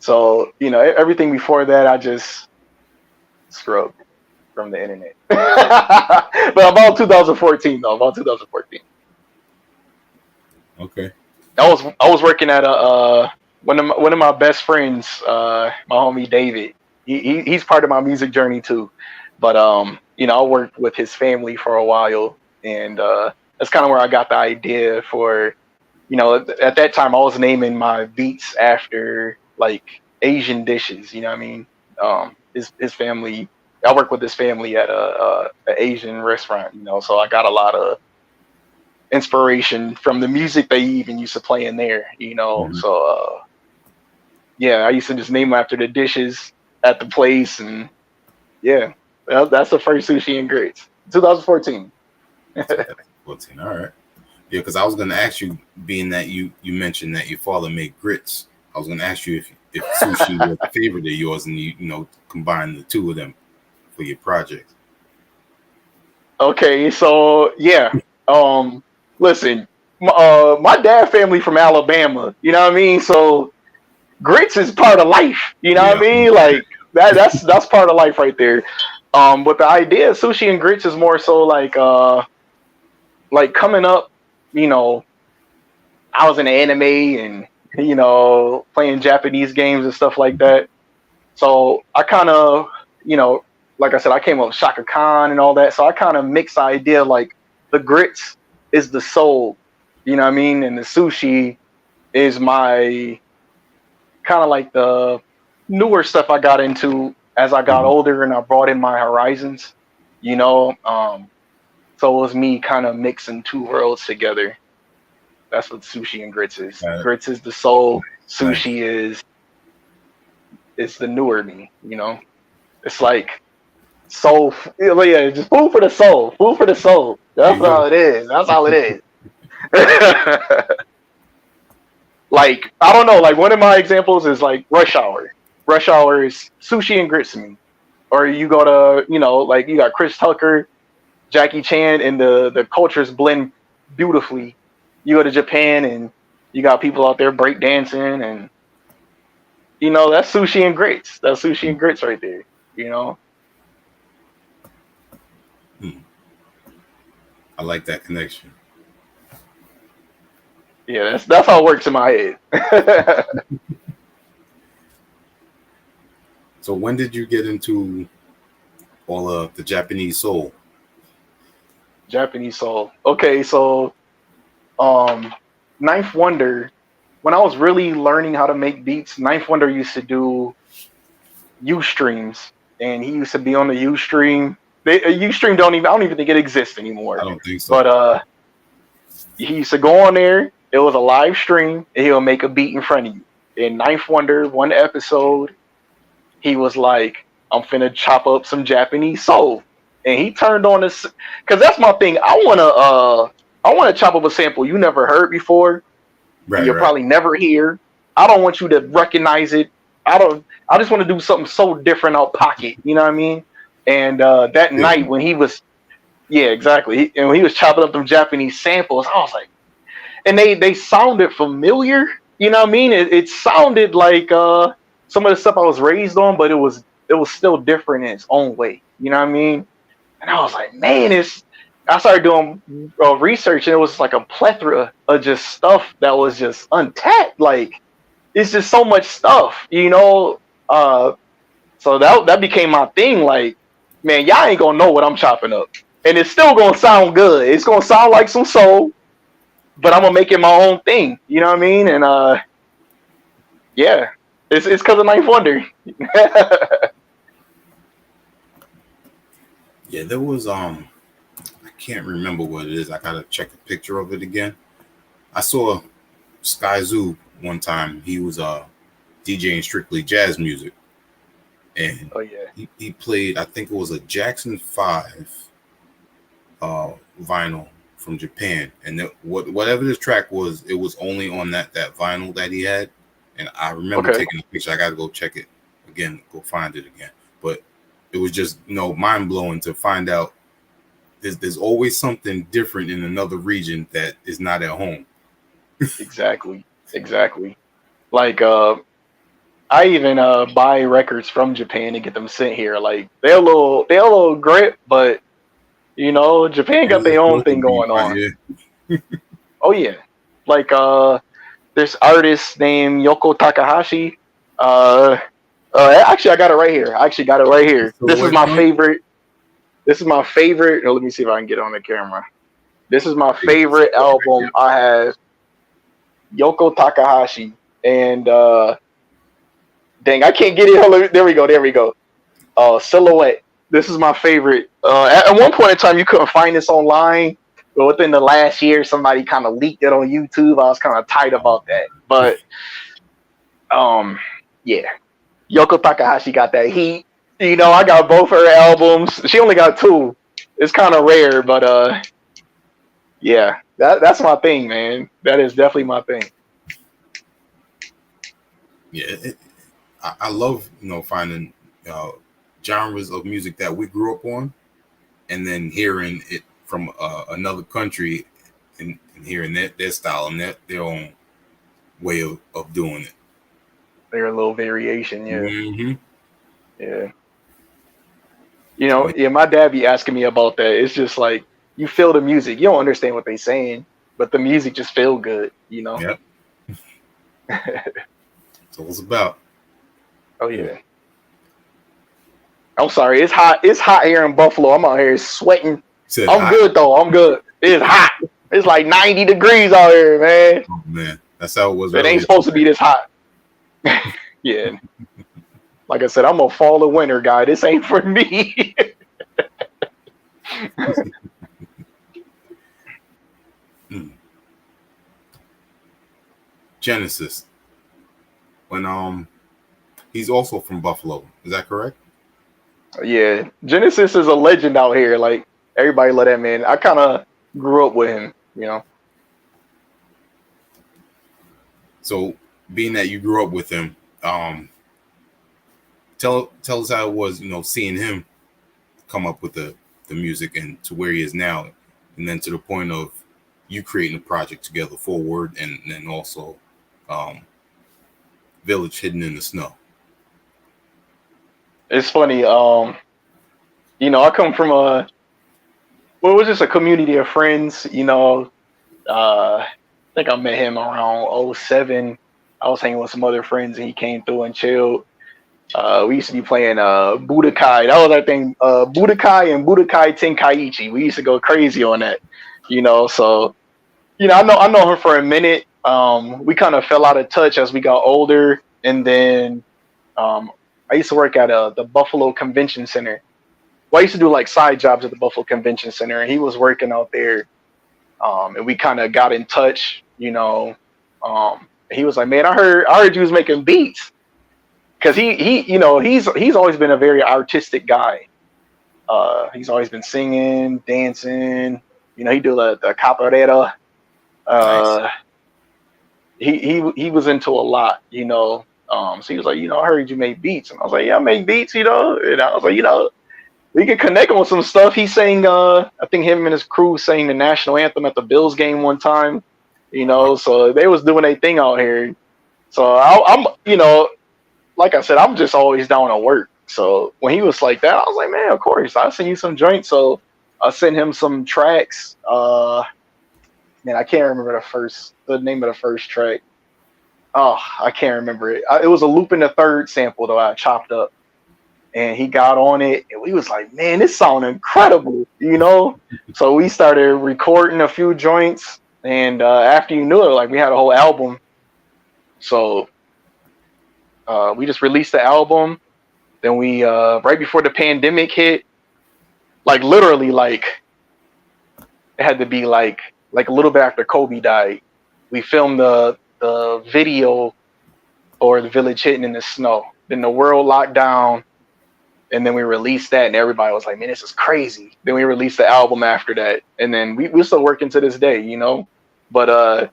So, everything before that I just scrubbed from the internet. But about 2014 though, about 2014. Okay. I was working at one of my best friends, my homie David. He's part of my music journey too. But I worked with his family for a while, and that's kind of where I got the idea for, at that time I was naming my beats after like Asian dishes. You know what I mean? His family. I work with his family at a Asian restaurant. So I got a lot of inspiration from the music they even used to play in there. So yeah, I used to just name them after the dishes at the place, and Yeah, that's the first Sushi and Grits, 2014. 2014. All right. Yeah, because I was going to ask you, being that you mentioned that your father made grits, I was going to ask you if sushi was a favorite of yours, and you combine the two of them for your project. Okay, so yeah, listen, my dad family from Alabama, you know what I mean? So grits is part of life, you know what I Yeah. mean? Like that's part of life right there. But the idea of sushi and grits is more so like coming up, you know, I was in anime and playing Japanese games and stuff like that. So I kind of, you know, like I said, I came up with Shaka Khan and all that. So I kind of mix the idea like the grits is the soul, you know what I mean? And the sushi is my kind of like the newer stuff I got into as I got Mhm. older and I brought in my horizons, you know. So it was me kind of mixing two worlds together. That's what sushi and grits is. Uh, Grits is the soul, nice. sushi is the newer me, you know. It's like soul, yeah, just food for the soul, food for the soul. There That's you all go. it is. That's all it is. Like I don't know. Like one of my examples is like Rush Hour. Rush Hour is sushi and grits to me. Or you go to like you got Chris Tucker, Jackie Chan, and the cultures blend beautifully. You go to Japan and you got people out there break dancing, and that's sushi and grits. That's sushi and grits right there. You know, Hmm. I like that connection. yeah, that's how it works in my head. So when did you get into all of the Japanese soul? Japanese soul. Okay, so um, Ninth Wonder. When I was really learning how to make beats, Ninth Wonder used to do U streams, and he used to be on the U stream. U stream I don't even think it exists I anymore. don't think so. But he used to go on there. It was a live stream, and he'll make a beat in front of you. In Ninth Wonder, one episode, he was like, "I'm finna chop up some Japanese soul," and he turned on this because that's my thing. I wanna chop up a sample you never heard before, and Right, you'll right. probably never hear. I don't want you to recognize it. I don't. I just want to do something so different out pocket. You know what I mean? And that night Different. when he was, yeah, exactly. And when he was chopping up them Japanese samples, I was like, and they sounded familiar. You know what I mean? It sounded like some of the stuff I was raised on, but it was still different in its own way. You know what I mean? And I was like, man, it's. I started doing research, and it was like a plethora of just stuff that was just untapped. Like it's just so much stuff, you know. So that became my thing. Like, man, y'all ain't gonna know what I'm chopping up, and it's still gonna sound good. It's gonna sound like some soul, but I'm gonna make it my own thing. You know what I mean? And yeah, it's because of Ninth Wonder. Yeah, there was I can't remember what it is. I gotta check a picture of it again. I saw Sky Zoo one time. He was DJing strictly jazz music, and Oh yeah. he played, I think it was a Jackson 5 vinyl from Japan, and whatever this track was, it was only on that vinyl that he had. And I remember Okay. taking a picture. I got to go check it again, go find it again. But it was just mind blowing to find out there's always something different in another region that is not at home. Exactly. Exactly. Like I even buy records from Japan and get them sent here. Like they're a little grip, but Japan got And their it's own supposed to thing be going right on. here. Oh yeah. Like this artist named Yoko Takahashi. Uh actually I got it right here. I actually got it right here. This is Silhouette my joint. favorite. This is my favorite. Oh, let me see if I can get on the camera. This is my Big favorite silhouette right album here. I have. Yoko Takahashi. And dang, I can't get it. There we go. There we go. Silhouette. This is my favorite. At one point in time, you couldn't find this online, but within the last year, somebody kind of leaked it on YouTube. I was kind of tight about that, but um, yeah, Yoko Takahashi got that heat. I got both her albums. She only got two. It's kind of rare, but yeah, that's my thing, man. That is definitely my thing. Yeah, I love finding uh, genres of music that we grew up on, and then hearing it from another country and hearing their style and their own way of doing it. They're a little variation, yeah, Mm-hmm. yeah. So Yeah. My dad be asking me about that. It's just like you feel the music. You don't understand what they saying, but the music just feel good. yeah, that's all it's about. Oh Hmm. yeah. I'm sorry. It's hot. It's hot here in Buffalo. I'm out here sweating. Said I'm hot. good though. I'm good. It's hot. It's like 90 degrees out here, man. Oh, man, that's how it was It ain't earlier supposed to be today. this hot. Yeah. Like I said, I'm a fall or winter guy. This ain't for me. Hmm. Genesis. When he's also from Buffalo. Is that correct? Yeah. Genesis is a legend out here. Like everybody love that man. I kind of grew up with him. So, being that you grew up with him, um, tell us how it was, seeing him come up with the music and to where he is now, and then to the point of you creating a project together, Forward, and then also um, Village Hidden in the Snow. It's funny. I come from it was just a community of friends. I think I met him around '07. I was hanging with some other friends and he came through and chilled. We used to be playing Budokai. That was our thing. Budokai and Budokai Tenkaichi. We used to go crazy on that. So I know him for a minute. We kind of fell out of touch as we got older, and then um, I used to work at the Buffalo Convention Center. Well, I used to do like side jobs at the Buffalo Convention Center, and he was working out there. And we kind of got in touch. He was like, "Man, I heard you was making beats." Because he's always been a very artistic guy. He's always been singing, dancing. He do the capoeira. Nice. Uh, he was into a lot. So he was like, I heard you make beats, and I was like, yeah, I make beats. And I was like, we can connect on some stuff. He sang, I think him and his crew sang the national anthem at the Bills game one time. Wow. So they was doing a thing out here. So I'm, like I said, I'm just always down to work. So when he was like that, I was like, man, of course, I'll send you some joints. So I sent him some tracks. Man, I can't remember the name of the first track. Oh, I can't remember it. It was a Loop in the Third sample though I chopped up, and he got on it, and we was like, man, this sound incredible. So we started recording a few joints, and after you knew it, like we had a whole album. So we just released the album. Then we right before the pandemic hit, like literally, like it had to be like a little bit after Kobe died. We filmed the video for the Village Hidden in the Snow. Then the world locked down, and then we released that, and everybody was like, "Man, this is crazy." Then we released the album after that, and then we're still working to this day. But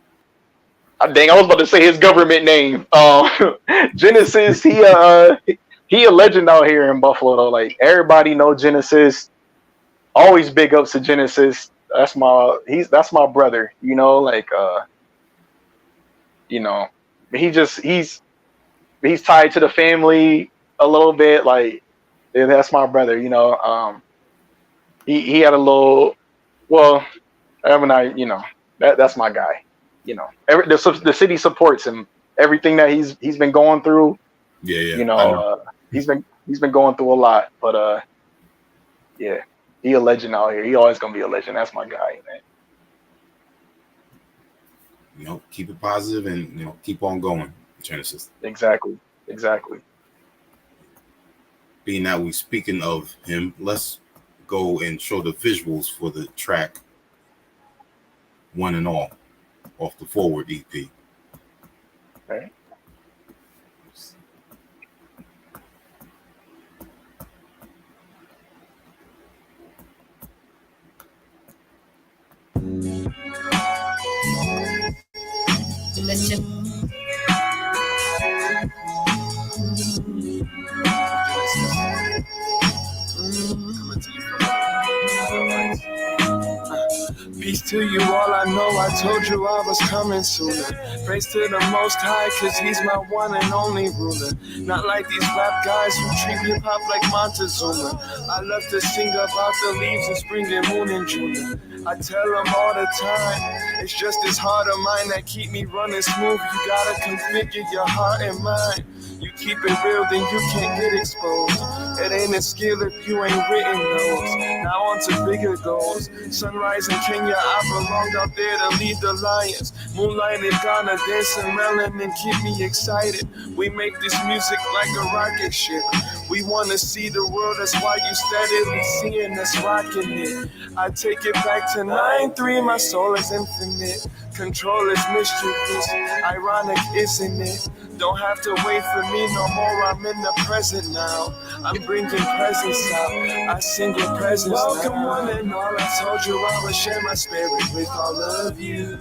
dang, I was about to say his government name. Genesis. He a legend out here in Buffalo though. Like everybody know Genesis. Always big ups to Genesis. That's my brother. Like you know, he's tied to the family a little bit. Like yeah, that's my brother. He had a little. Well, I mean, that's my guy. The city supports him. Everything that he's been going through. Yeah, yeah. You I know, know. he's been going through a lot, but yeah, he a legend out here. He always gonna be a legend. That's my guy, man. Keep it positive and keep on going, Genesis. Exactly, exactly. Being that we speaking of him, let's go and show the visuals for the track One and All off the Forward EP. Right. Mischief. Peace to you all, I know I told you I was coming sooner. Praise to the Most High, cause he's my one and only ruler. Not like these rap guys who treat hip-hop like Montezuma. I love to sing about the leaves of spring and moon in June. I tell them all the time, it's just this heart of mine that keep me running smooth. You gotta configure your heart and mind. You keep it real, then you can't get exposed. It ain't a skill if you ain't written those. Now on to bigger goals. Sunrise in Kenya, I belonged out there to lead the Lions. Moonlight in Ghana, dancing melanin keep me excited. We make this music like a rocket ship. We wanna see the world, that's why you steadily seeing us rocking it. I take it back to 9-3, my soul is infinite. Control is mischievous, ironic, isn't it? Don't have to wait for me no more, I'm in the present now. I'm bringing presents out, I sing with presence now. Welcome one and all, I told you I would share my spirit with all of you.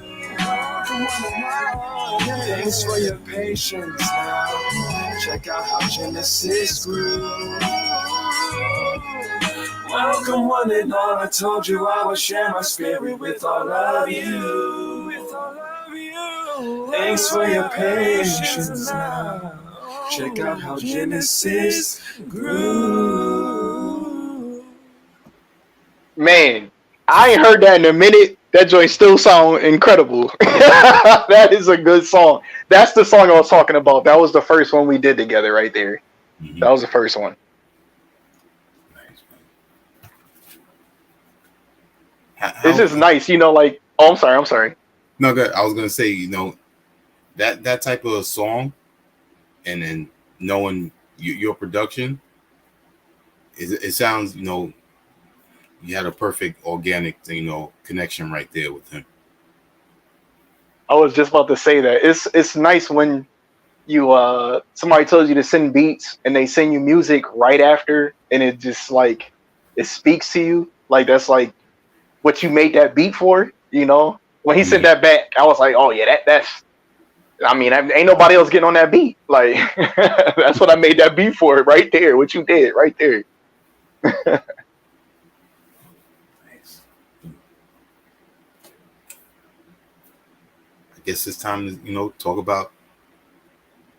Thanks for your patience now. Check out how Genesis grew. Welcome one and all, I told you I would share my spirit with all of you. Thanks for your patience now. Check out how Genesis grew. Man, I ain't heard that in a minute. That joint still sound incredible. That is a good song. That's the song I was talking about. That was the first one we did together right there. Mm-hmm. That was the first one. It's just nice, you know, like, oh, I'm sorry. No, good. I was going to say, you know, that type of song and then knowing your production, it sounds, you know, you had a perfect organic, you know, connection right there with him. I was just about to say that. It's nice when you somebody tells you to send beats and they send you music right after, and it just like it speaks to you. Like that's like what you made that beat for, you know? When he sent that back, I was like, oh yeah, that's I mean, ain't nobody else getting on that beat. Like that's what I made that beat for right there. What you did right there. I guess it's time to, you know, talk about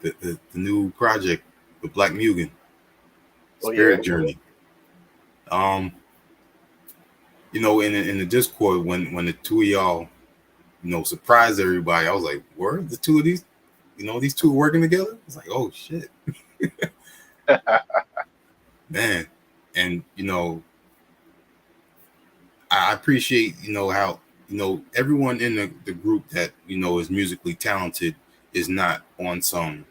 the new project with Black Mugen, Spirit Journey. You know, in the Discord when the two of y'all, you know, surprised everybody, I was like, were the two of these, you know, these two working together? It's like, oh shit. Man. And you know, I appreciate, you know, how, you know, everyone in the group that, you know, is musically talented is not on some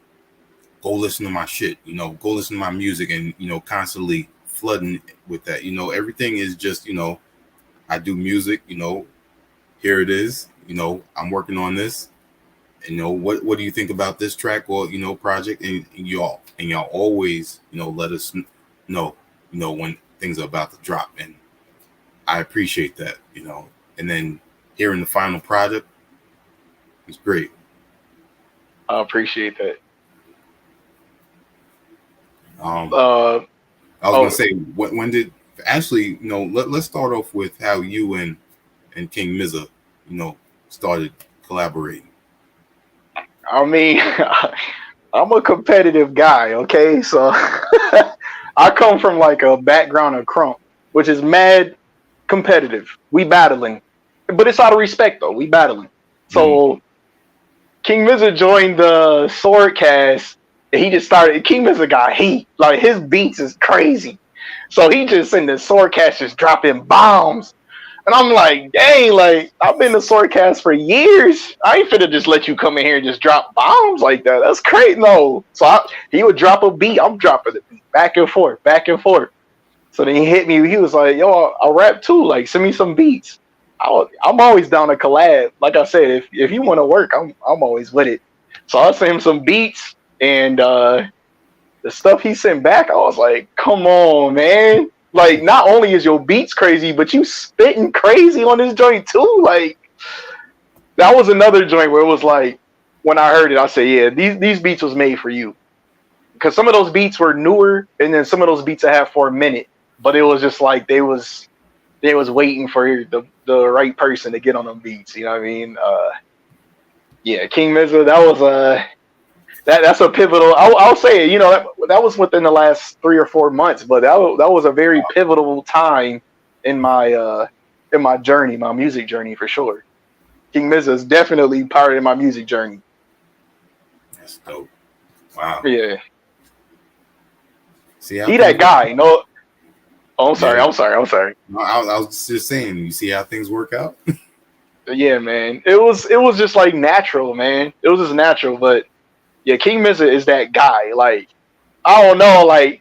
go listen to my shit, you know, go listen to my music and, you know, constantly flooding with that. You know, everything is just, you know, I do music, you know, here it is, you know, I'm working on this. And, you know, what do you think about this track or, you know, project? And y'all always, you know, let us know, you know, when things are about to drop. And I appreciate that, you know. And then hearing the final product is great. I appreciate that. I was gonna say, when did actually, you know, let's start off with how you and King Mizza, you know, started collaborating. I mean, I'm a competitive guy, okay? So I come from like a background of crump, which is mad competitive. We battling. But it's out of respect though. We battling. So King Mizza joined the Swordcast. He just started. King Mizza got heat. Like his beats is crazy. So he just in the Swordcast just dropping bombs. And I'm like, dang, like I've been to Swordcast for years. I ain't finna just let you come in here and just drop bombs like that. That's crazy. No. So he would drop a beat. I'm dropping the beat back and forth, back and forth. So then he hit me. He was like, yo, I rap too. Like, send me some beats. I'm always down to collab. Like I said, if you want to work, I'm always with it. So I sent him some beats, and the stuff he sent back, I was like, come on, man. Like, not only is your beats crazy, but you spitting crazy on this joint too. Like, that was another joint where it was like, when I heard it, I said, yeah, these beats was made for you. Because some of those beats were newer, and then some of those beats I had for a minute, but it was just like they was waiting for the right person to get on them beats. You know what I mean? Yeah, King Mizza, that was that's a pivotal. I'll say it. You know, that was within the last 3 or 4 months, but that was a very pivotal time in my journey, my music journey for sure. King Mizza is definitely part of my music journey. That's dope. Wow. Yeah. See how He that guy. No. Oh, I'm sorry. Yeah. I'm sorry. No, I was just saying. You see how things work out. Yeah, man. It was just like natural, man. It was just natural, but yeah, King Mizza is that guy. Like, I don't know, like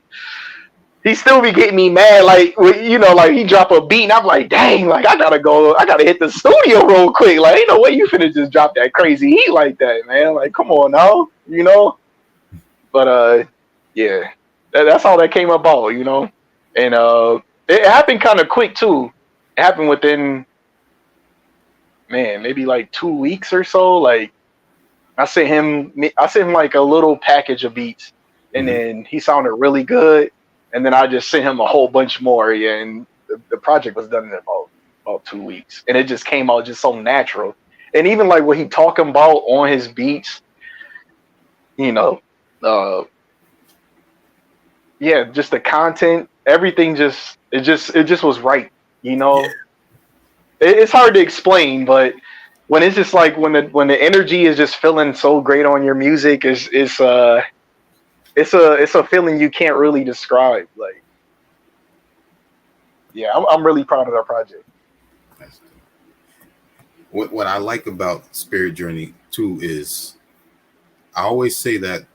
he still be getting me mad. Like, you know, like he drop a beat and I'm like, dang, like I gotta hit the studio real quick. Like, ain't no way you finna just drop that crazy heat like that, man. Like, come on now, you know. But yeah, that's how that came about, you know. And it happened kind of quick too. It happened within, man, maybe like 2 weeks or so. Like, I sent him like a little package of beats, and then he sounded really good. And then I just sent him a whole bunch more, yeah. And the project was done in about 2 weeks, and it just came out just so natural. And even like what he talking about on his beats, you know, yeah, just the content, everything it just was right, you know. Yeah. It's hard to explain, but when it's just like when the energy is just feeling so great on your music, it's a feeling you can't really describe. Like, yeah, I'm really proud of that project. What I like about Spirit Journey too is I always say that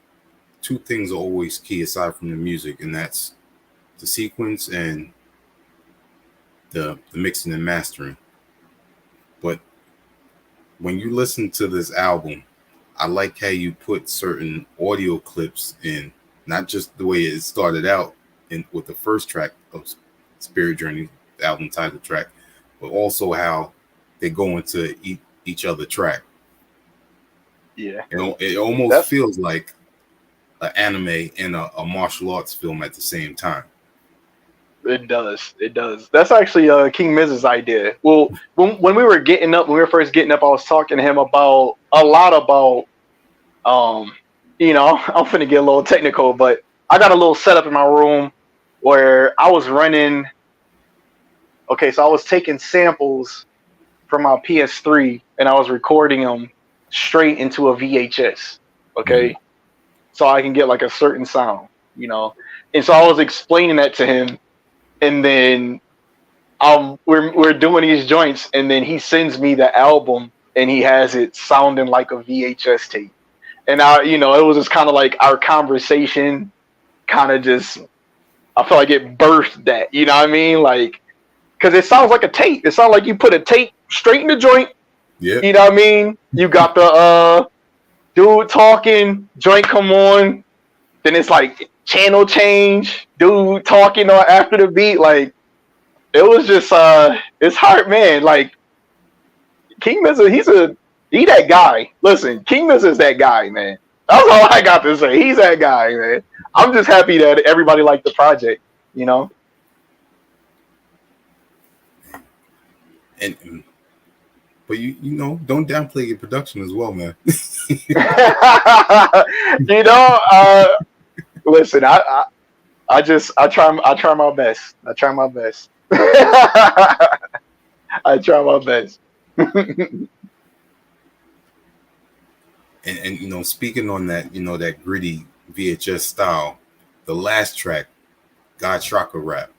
two things are always key aside from the music, and that's the sequence and the mixing and mastering. But when you listen to this album, I like how you put certain audio clips in, not just the way it started out in with the first track of Spirit Journey, the album title track, but also how they go into each other track. Yeah, It almost feels like an anime and a martial arts film at the same time. it does. It does. That's actually King Miz's idea. Well, when we were first getting up, I was talking to him about a lot about you know, I'm finna get a little technical, but I got a little setup in my room where I was running. Okay, so I was taking samples from my PS3 and I was recording them straight into a VHS. Okay, so I can get like a certain sound, you know. And so I was explaining that to him, and then we're doing these joints, and then he sends me the album, and he has it sounding like a VHS tape. And you know, it was just kind of like our conversation, kind of just, I feel like it birthed that, you know what I mean? Like, because it sounds like a tape. It sounds like you put a tape straight in the joint. Yeah. You know what I mean? You got the dude talking, joint come on, then it's like channel change, dude talking on after the beat. Like, it was just it's hard, man. Like, King Mizza, he that guy. Listen, King Mizza is that guy, man. That's all I got to say. He's that guy, man. I'm just happy that everybody liked the project, you know. But you know, don't downplay your production as well, man. You know, listen, I try my best. I try my best. I try my best. And you know, speaking on that, you know, that gritty VHS style, the last track, God Chakra Rap,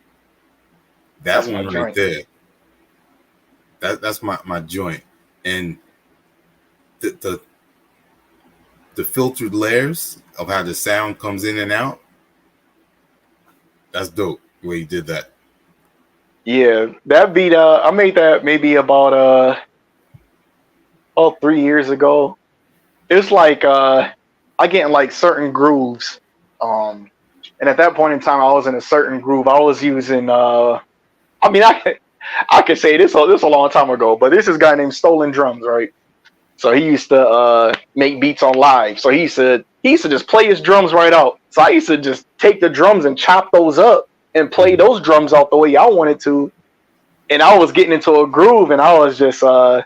that's one right joint there. That's my joint. And the filtered layers of how the sound comes in and out, that's dope the way you did that. Yeah, that beat I made that maybe about 3 years ago. It's like I get in like certain grooves And at that point in time, I was in a certain groove. I was using, I could say this a long time ago, but this is a guy named Stolen Drums, right? So he used to make beats on live. So he used to just play his drums right out. So I used to just take the drums and chop those up and play those drums out the way I wanted to. And I was getting into a groove, and I was just where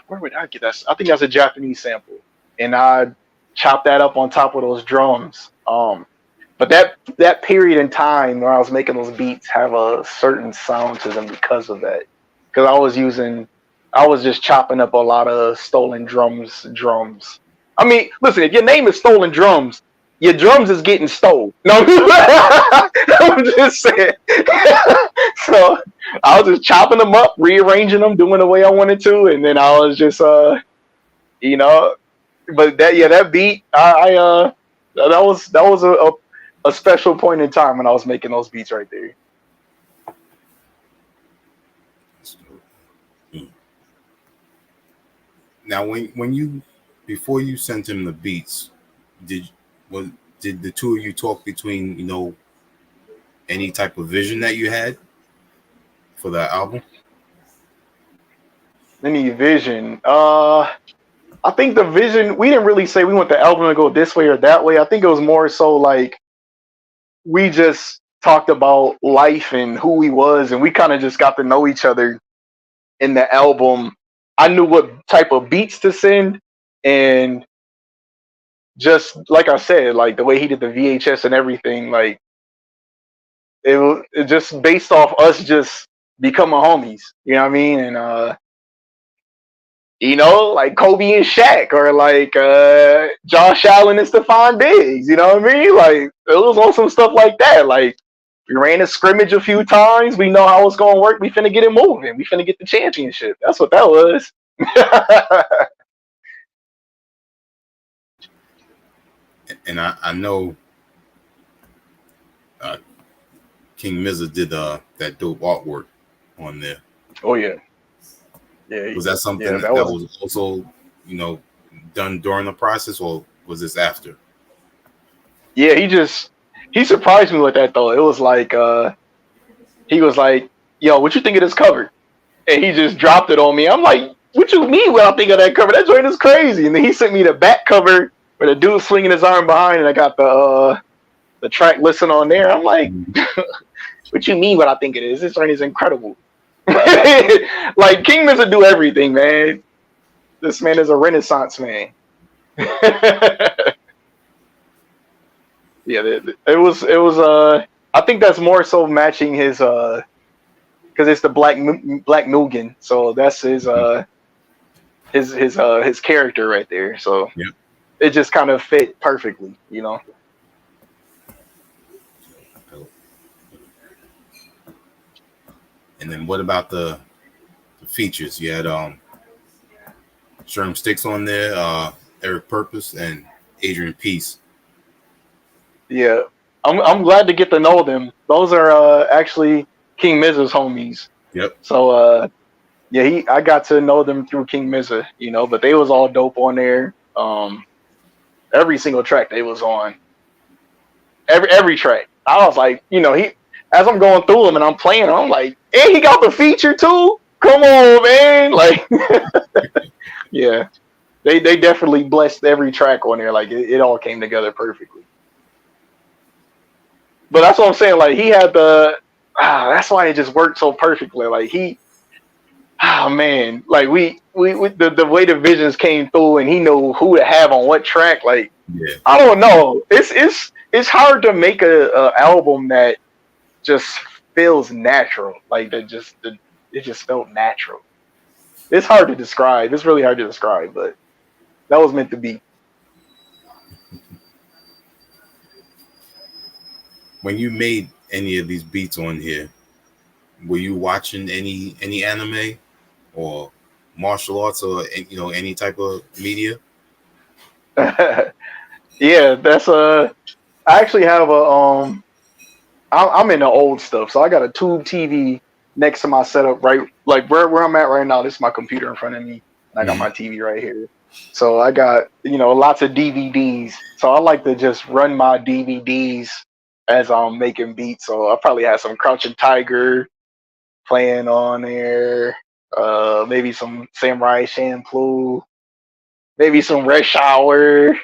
would I get that? I think that's a Japanese sample, and I chopped that up on top of those drums. But that period in time where I was making those beats have a certain sound to them because of that. Because I was just chopping up a lot of Stolen Drums. I mean, listen, if your name is Stolen Drums, your drums is getting stole. No, I'm just saying. So I was just chopping them up, rearranging them, doing the way I wanted to, and then I was just, you know, but that beat, that was a special point in time when I was making those beats right there. Now, when you before you sent him the beats, did the two of you talk between any type of vision that you had for that album? Any vision? I think the vision, we didn't really say we want the album to go this way or that way. I think it was more so like we just talked about life and who we was, and we kind of just got to know each other in the album. I knew what type of beats to send, and just like I said, like the way he did the VHS and everything, like it just based off us just becoming homies. You know what I mean? And like Kobe and Shaq, or like Josh Allen and Stephon Diggs. You know what I mean? Like it was on some stuff like that. Like we ran a scrimmage a few times. We know how it's gonna work. We finna get it moving. We finna get the championship. That's what that was. And I know King Mizza did that dope artwork on there. Oh yeah. Yeah. Was that something that was also, done during the process, or was this after? Yeah, he surprised me with that though. It was like he was like, "Yo, what you think of this cover?" And he just dropped it on me. I'm like, "What you mean when I think of that cover? That joint is crazy." And then he sent me the back cover where the dude swinging his arm behind, and I got the track listing on there. I'm like, "What you mean what I think it is? This joint is incredible." Like King Mizza do everything, man. This man is a Renaissance man. Yeah, it was. I think that's more so matching his because it's the Black Nugan, so that's his character right there. So yeah. It just kind of fit perfectly, And then what about the features? You had Sherm Sticks on there, Eric Purpose, and Adrian Peace. Yeah, I'm glad to get to know them. Those are actually King Mizza's homies. Yep. So I got to know them through King Mizza, but they was all dope on there. Every single track they was on. Every track. I was like, as I'm going through them and I'm playing, I'm like, hey, he got the feature too? Come on, man. Like, yeah, they definitely blessed every track on there. Like, it all came together perfectly. But that's what I'm saying. Like, he had that's why it just worked so perfectly. Like, man, like we the way the visions came through, and he knew who to have on what track. Like, yeah. I don't know. It's hard to make a album that just feels natural. Like it just felt natural. It's hard to describe. It's really hard to describe, but that was meant to be. When you made any of these beats on here, were you watching any anime or martial arts or any type of media? Yeah, that's I actually have I'm in the old stuff, so I got a tube TV next to my setup, right? Like where I'm at right now. This is my computer in front of me, and I got my TV right here. So I got, lots of DVDs. So I like to just run my DVDs as I'm making beats. So I probably have some Crouching Tiger playing on there. Maybe some Samurai Champloo. Maybe some Rush Hour.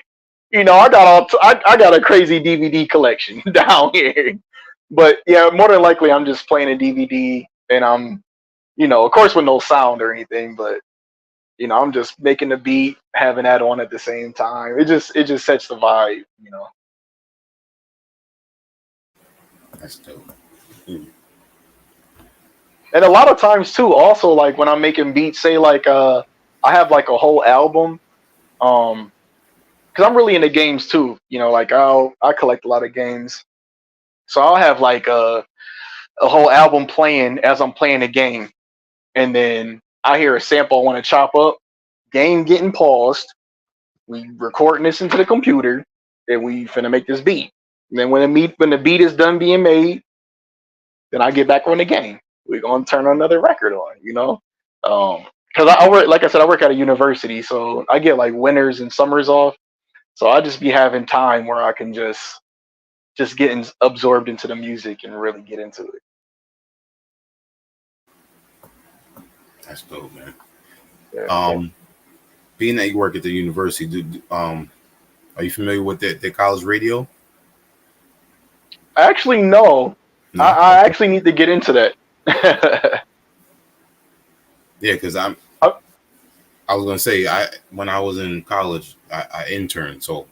I got a crazy DVD collection down here. But yeah, more than likely I'm just playing a DVD and I'm, of course with no sound or anything, but I'm just making the beat, having that on at the same time. It just sets the vibe. That's dope. Mm. And a lot of times too, also like when I'm making beats, say like I have like a whole album, because I'm really into games too. Like I collect a lot of games, so I'll have like a whole album playing as I'm playing a game, and then I hear a sample I want to chop up, game getting paused. We recording this into the computer, and we finna make this beat. And then when the beat is done being made, then I get back on the game. We're gonna turn another record on. Because I work, like I said, I work at a university, so I get like winters and summers off. So I just be having time where I can just get absorbed into the music and really get into it. That's dope, man. Yeah. Being that you work at the university, are you familiar with their college radio? Actually, no. No. I actually need to get into that. Yeah, because I was gonna say when I was in college, I interned so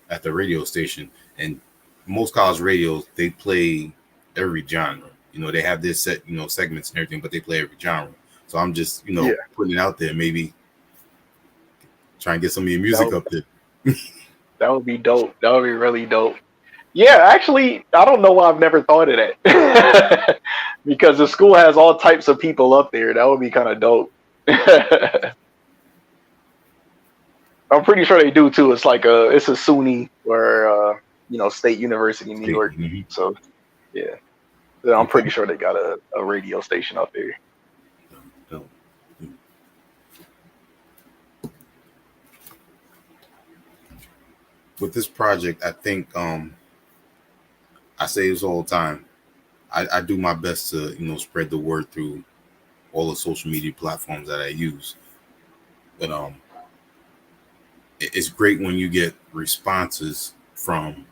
at the radio station, and most college radios they play every genre. They have this set segments and everything, but they play every genre. So I'm just Yeah. putting it out there, maybe try and get some of your music up there. That would be dope. That would be really dope. Yeah, actually, I don't know why I've never thought of that. Because the school has all types of people up there. That would be kind of dope. I'm pretty sure they do too. It's like it's a SUNY or State University in New York. Mm-hmm. So yeah, I'm pretty sure they got a radio station up there. With this project, I think I say this all the time. I do my best to spread the word through all the social media platforms that I use. But it's great when you get responses from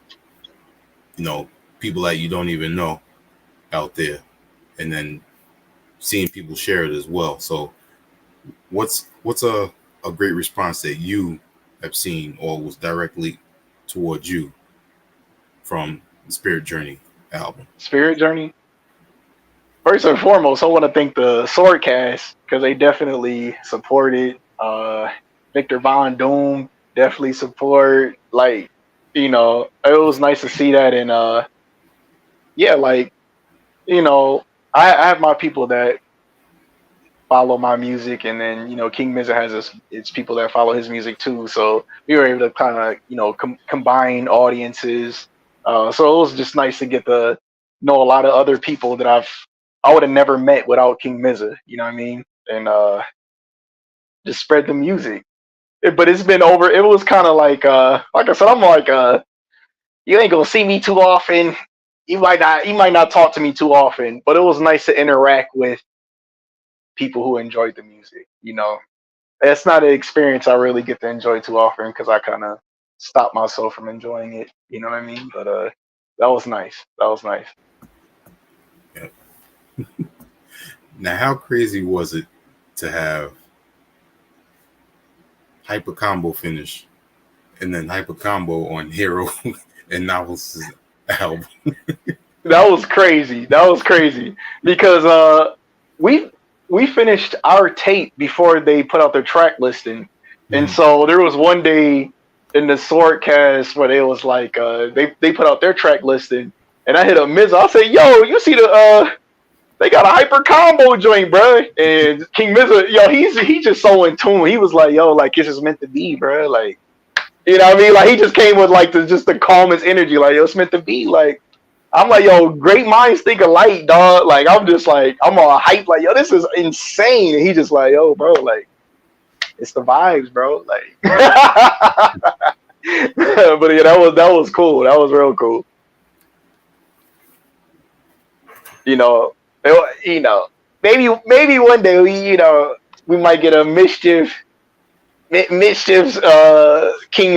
people that you don't even know out there, and then seeing people share it as well. So what's a great response that you have seen or was directly towards you from the Spirit Journey album? Spirit Journey. First and foremost, I want to thank the Swordcast because they definitely supported. Victor Von Doom definitely support. Like, it was nice to see that. And yeah, like, I have my people that follow my music, and then King Mizza has its people that follow his music too. So we were able to kind of combine audiences. So it was just nice to get to know a lot of other people that I would have never met without King Mizza. You know what I mean? And just spread the music. But it's been over. It was kind of like I said, I'm like you ain't gonna see me too often. You might not talk to me too often. But it was nice to interact with people who enjoyed the music. It's not an experience I really get to enjoy too often because I kind of stop myself from enjoying it. You know what I mean? But that was nice. That was nice. Yeah. Now, how crazy was it to have Hyper Combo finish and then Hyper Combo on Hero and Novels' album? That was crazy. That was crazy because we finished our tape before they put out their track listing, and so there was one day in the Swordcast where they was like they put out their track listing, and I hit up Miz. I said, "Yo, you see they got a Hyper Combo joint, bro." And King Mizza, he's just so in tune. He was like, "Yo, like it's just meant to be, bro." Like, what I mean? Like he just came with like the calmest energy. Like, yo, it's meant to be. Like, I'm like, yo, great minds think alike, dog. Like, I'm just like, I'm all hype. Like, yo, this is insane. And he just like, yo, bro, like, it's the vibes, bro. Like, but yeah, that was cool. That was real cool. You know, you know, maybe one day we might get a mischief's King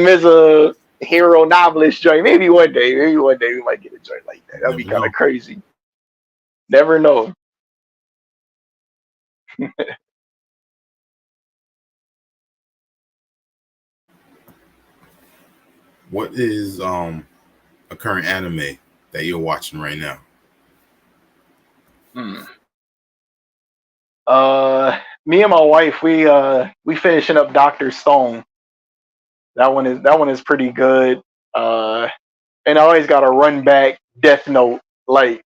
Miza hero novelist joint. Maybe one day we might get a joint like that. That'd be Never kind know. of crazy. Never know. What is a current anime that you're watching right now? Hmm. Me and my wife, we finishing up Doctor Stone. That one is pretty good. And I always got to run back Death Note. Like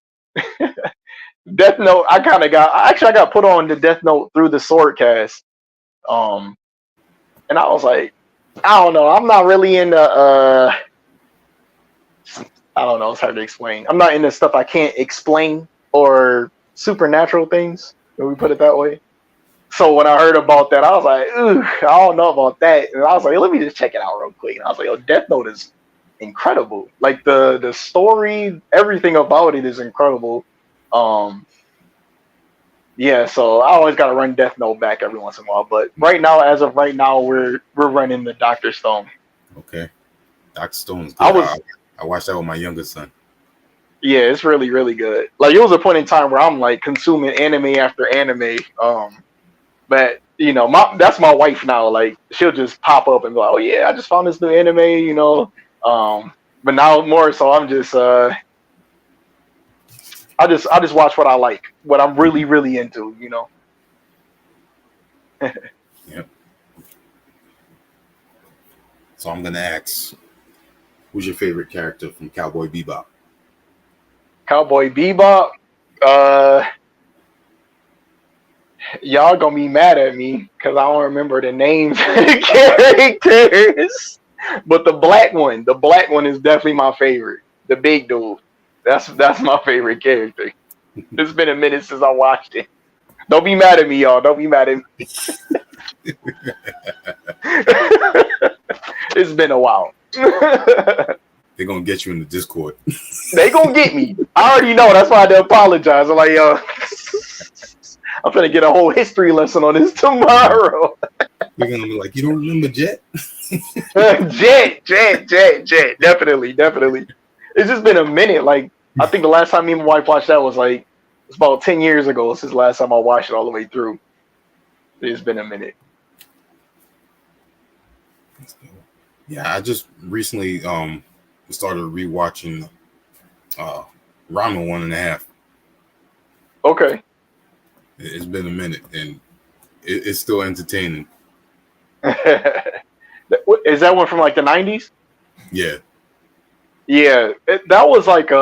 Death Note, I got put on the Death Note through the Swordcast. Um, and I was like, I don't know, I'm not really into I don't know, it's hard to explain. I'm not into stuff I can't explain or supernatural things. Can we put it that way? So when I heard about that, I was like, ooh, I don't know about that. And I was like, let me just check it out real quick. And I was like, oh, Death Note is incredible. Like the story, everything about it is incredible. Um, yeah, so I always gotta run Death Note back every once in a while. But right now, as of right now, we're running the Doctor Stone. Okay, Doctor Stone's I good. was I watched that with my younger son. Yeah, it's really, really good. Like it was a point in time where I'm like consuming anime after anime. But that's my wife now. Like she'll just pop up and go, "Oh yeah, I just found this new anime," But now more so, I'm just I just watch what I like, what I'm really, really into. Yep. So I'm gonna ask, who's your favorite character from Cowboy Bebop? Cowboy Bebop. Uh, y'all gonna be mad at me because I don't remember the names of the characters. But the black one is definitely my favorite. The big dude. That's my favorite character. It's been a minute since I watched it. Don't be mad at me, y'all. Don't be mad at me. It's been a while. They're gonna get you in the Discord. They gonna get me. I already know. That's why I had to apologize. I'm like, yo, I'm gonna get a whole history lesson on this tomorrow. They're gonna be like, you don't remember Jet? Jet. Definitely. It's just been a minute. Like, I think the last time me and my wife watched that was like, it's about 10 years ago since the last time I watched it all the way through. It's been a minute. Yeah, I just recently started rewatching Ramen 1.5. Okay. It's been a minute, and it's still entertaining. Is that one from like the 90s? Yeah. Yeah, that was like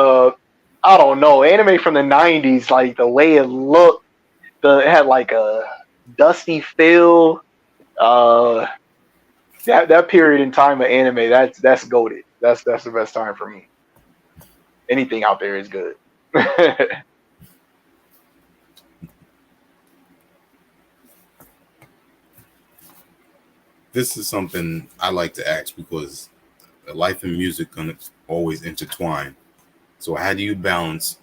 I don't know, anime from the 90s, like the way it looked, it had like a dusty feel. That period in time of anime, that's goated. That's the best time for me. Anything out there is good. This is something I like to ask because life and music gonna always intertwine. So how do you balance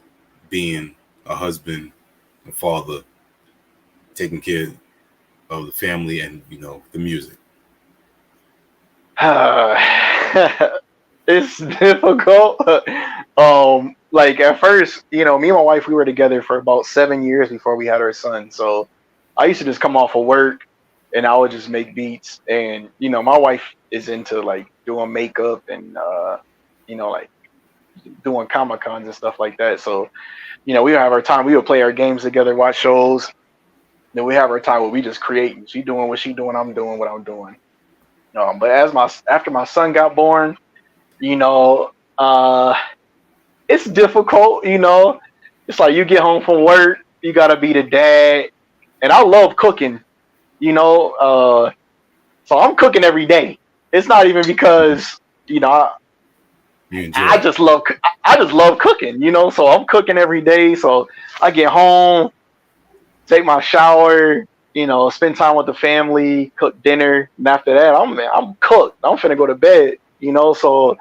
being a husband, a father, taking care of the family, and the music? It's difficult. Like at first, me and my wife, we were together for about 7 years before we had our son. So I used to just come off of work and I would just make beats. And my wife is into like doing makeup and like doing Comic Cons and stuff like that. So we would have our time. We would play our games together, watch shows. Then we have our time where we just creating. She doing what she doing. I'm doing what I'm doing. But after my son got born, it's difficult. It's like you get home from work, you gotta be the dad, and I love cooking. So I'm cooking every day. It's not even because You enjoy I it. just love cooking. So I'm cooking every day. So I get home, take my shower, spend time with the family, cook dinner, and after that, I'm cooked. I'm finna go to bed. So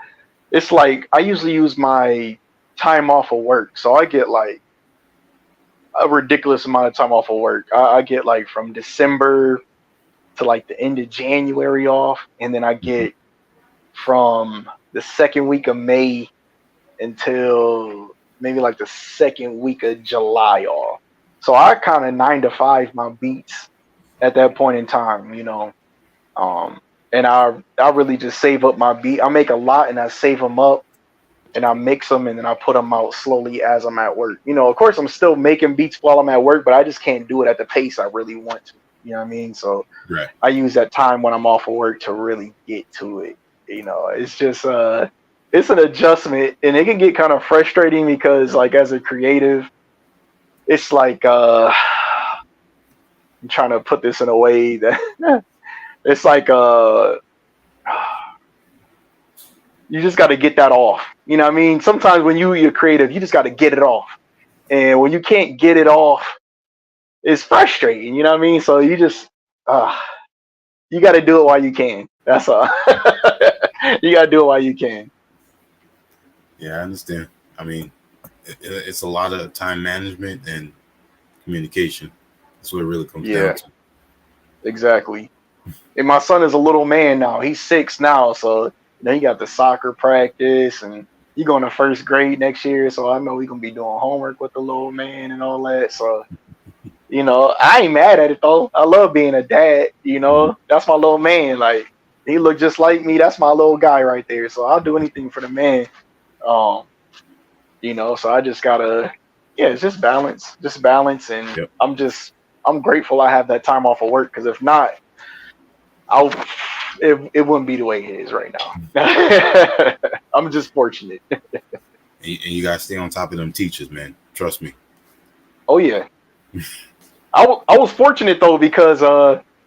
it's like I usually use my time off of work, so I get like a ridiculous amount of time off of work. I get like from December to like the end of January off, and then I get from the second week of May until maybe like the second week of July off. So I kind of 9 to 5 my beats at that point in time, and I really just save up my beat. I make a lot and I save them up and I mix them and then I put them out slowly as I'm at work. Of course I'm still making beats while I'm at work, but I just can't do it at the pace I really want to. You know what I mean? So Right. I use that time when I'm off of work to really get to it. It's just it's an adjustment and it can get kind of frustrating because like as a creative, it's like I'm trying to put this in a way that it's like you just got to get that off. You know what I mean? Sometimes when you're creative, you just got to get it off. And when you can't get it off, it's frustrating. You know what I mean? So you just you got to do it while you can. That's all. You got to do it while you can. Yeah, I understand. I mean, it's a lot of time management and communication. That's what it really comes down to. Exactly. And my son is a little man now. He's 6 now, so he got the soccer practice, and he going to first grade next year. So I know he gonna be doing homework with the little man and all that. So I ain't mad at it though. I love being a dad. That's my little man. Like he look just like me. That's my little guy right there. So I'll do anything for the man. So I just gotta, it's just balance, and Yep. I'm grateful I have that time off of work because if not, it wouldn't be the way it is right now. I'm just fortunate. And you gotta stay on top of them teachers, man. Trust me. Oh yeah. I was fortunate though because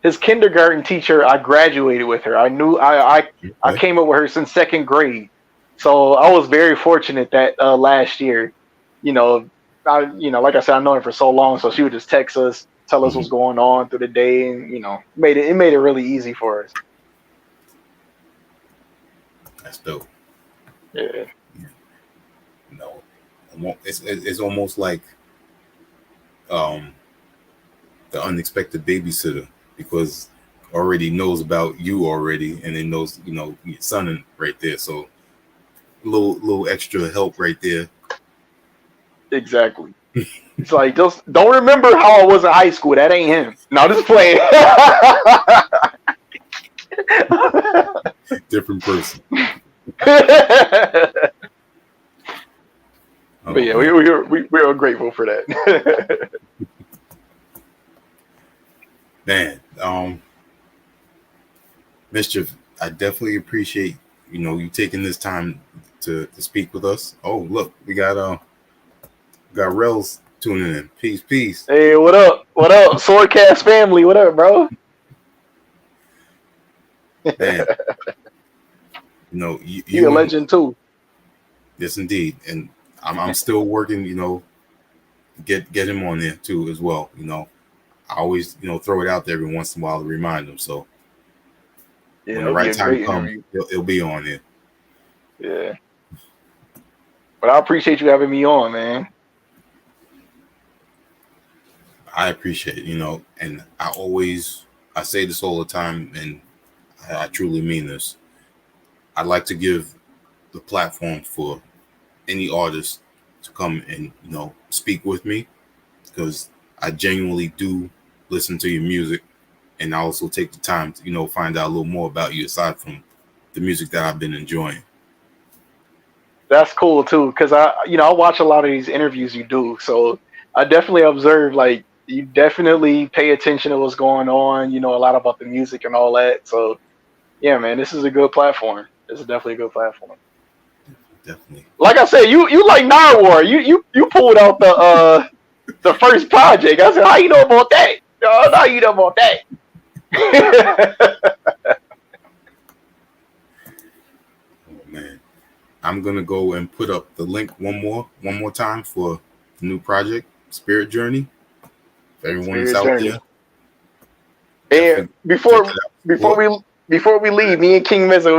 his kindergarten teacher, I graduated with her. I knew I came up with her since 2nd grade, so I was very fortunate that last year, like I said, I've known her for so long, so she would just text us, tell us what's going on through the day, and made it really easy for us. That's dope. Yeah. No, it's almost like the unexpected babysitter because already knows about you already, and then knows your son right there. So little extra help right there. Exactly. It's like just don't remember how I was in high school. That ain't him. No, just playing. Different person. But yeah, we are grateful for that. Man, Mischief, I definitely appreciate you taking this time to speak with us. Oh, look, we got Rels tuning in. Peace. Hey, what up? Swordcast family, what up, bro? Man, you a legend too. Yes, indeed, and I'm still working. Get him on there too as well. I always throw it out there every once in a while to remind him. So when the right time comes, he'll be on there. Yeah, but I appreciate you having me on, man. I appreciate it, and I say this all the time, and I truly mean this. I'd like to give the platform for any artist to come and speak with me because I genuinely do listen to your music, and I also take the time to find out a little more about you aside from the music that I've been enjoying. That's cool too, because I watch a lot of these interviews you do, so I definitely observe like you definitely pay attention to what's going on. A lot about the music and all that. So yeah, man, this is a good platform. This is definitely a good platform. Definitely. Like I said, you like Narwhal. You pulled out the first project. I said, how you know about that? How you know about that? Oh man, I'm gonna go and put up the link one more time for the new project, Spirit Journey. For everyone that's out there, And Definitely check it out. What? before we leave, me and King Mizzo,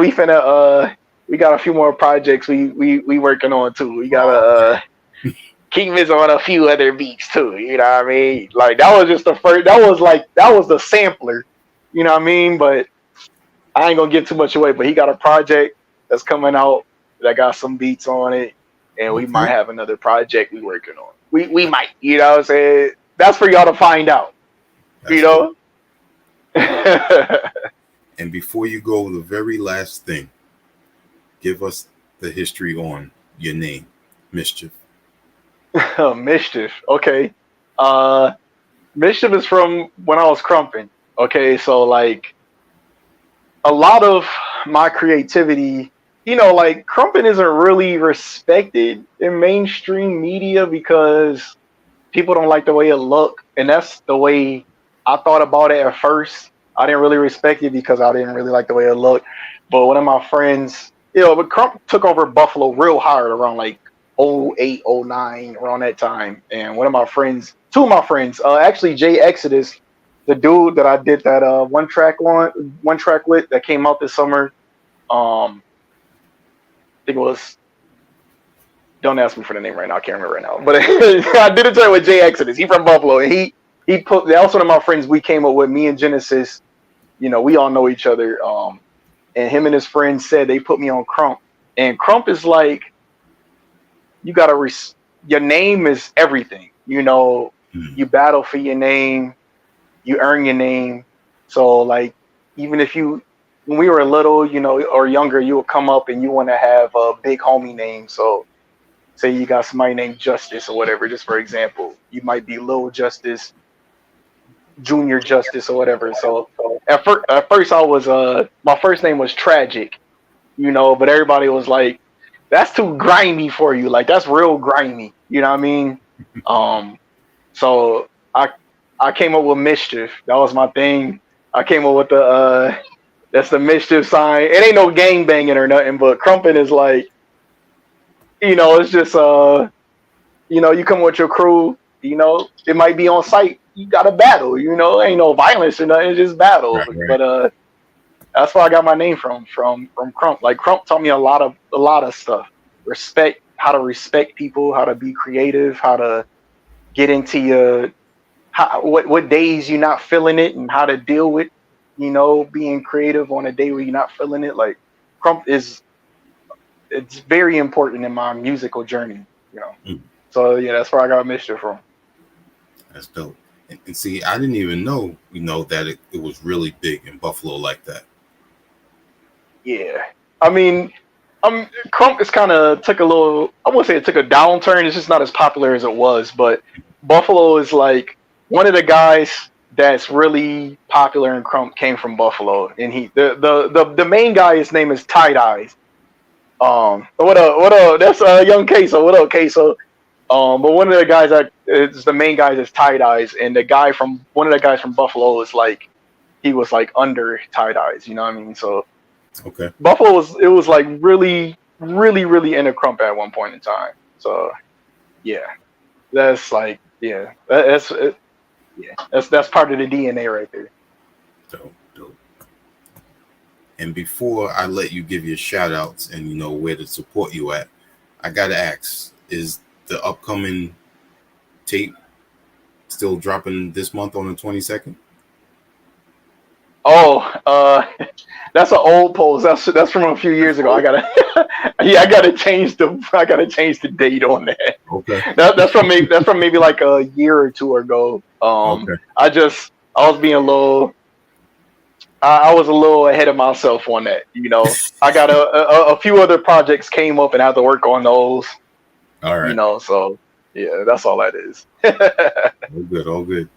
we got a few more projects we working on too. We got Oh, a King Mizzo on a few other beats too. You know what I mean? Like that was just the first. That was the sampler. You know what I mean? But I ain't gonna give too much away. But he got a project that's coming out that got some beats on it, and we might okay. have another project we working on. We might. You know what I'm saying? That's for y'all to find out. You That's dope. know. And before you go, the very last thing, give us the history on your name, Mischief. Mischief. Okay. Uh, Mischief is from when I was crumping. Okay, so like a lot of my creativity, like crumping isn't really respected in mainstream media because people don't like the way it look, and that's the way I thought about it at first. I didn't really respect it because I didn't really like the way it looked. But one of my friends, but Crump took over Buffalo real hard around like '08, '09, around that time. And two of my friends, actually Jay Exodus, the dude that I did that one track with that came out this summer. I think it was, don't ask me for the name right now. I can't remember right now. But I did a track with Jay Exodus. He from Buffalo, and he put that was one of my friends. We came up with me and Genesis. We all know each other. And him and his friends said they put me on Crump, and Crump is like you gotta your name is everything. Hmm. You battle for your name, you earn your name. So like even if when we were little, or younger, you would come up and you want to have a big homie name. So say you got somebody named Justice or whatever, just for example, you might be Little Justice, Junior Justice, or whatever. So at first I was my first name was Tragic, but everybody was like, that's too grimy for you. Like that's real grimy. You know what I mean? Um, so I came up with Mischief. That was my thing. I came up with the that's the Mischief sign. It ain't no gang banging or nothing, but Crumpin is like, it's just you come with your crew, it might be on site. You got to battle, ain't no violence or nothing, it's just battle. Right, right. But that's where I got my name from Crump. Like Crump taught me a lot of stuff. Respect, how to respect people, how to be creative, how to get into what days you're not feeling it, and how to deal with, being creative on a day where you're not feeling it. Like Crump it's very important in my musical journey, you know. Mm, So yeah, that's where I got Mischief from. that's dope. And see, I didn't even know, that it was really big in Buffalo like that. Yeah, I mean, Crump is kind of took a little. I wouldn't say it took a downturn. It's just not as popular as it was. But Buffalo is like one of the guys that's really popular in Crump came from Buffalo, and the main guy. His name is Tight Eyes. What up? What up? That's young Queso. What up, Queso? But one of the guys that is the main guy is Tight Eyes, and one of the guys from Buffalo is like he was like under Tight Eyes. You know what I mean? So Okay. Buffalo was like really, really, really into Crump at one point in time. So yeah, that's like that's part of the DNA right there. Dope, dope. And before I let you give your shout outs and where to support you at, I gotta ask, is the upcoming tape still dropping this month on the 22nd? Oh, that's an old post. That's from a few years ago. I gotta change the date on that. Okay. That's from maybe like a year or two ago. Okay. I was being a little. I was a little ahead of myself on that. I got a few other projects came up and I had to work on those. All right. So yeah, that's all that is. All good. All good.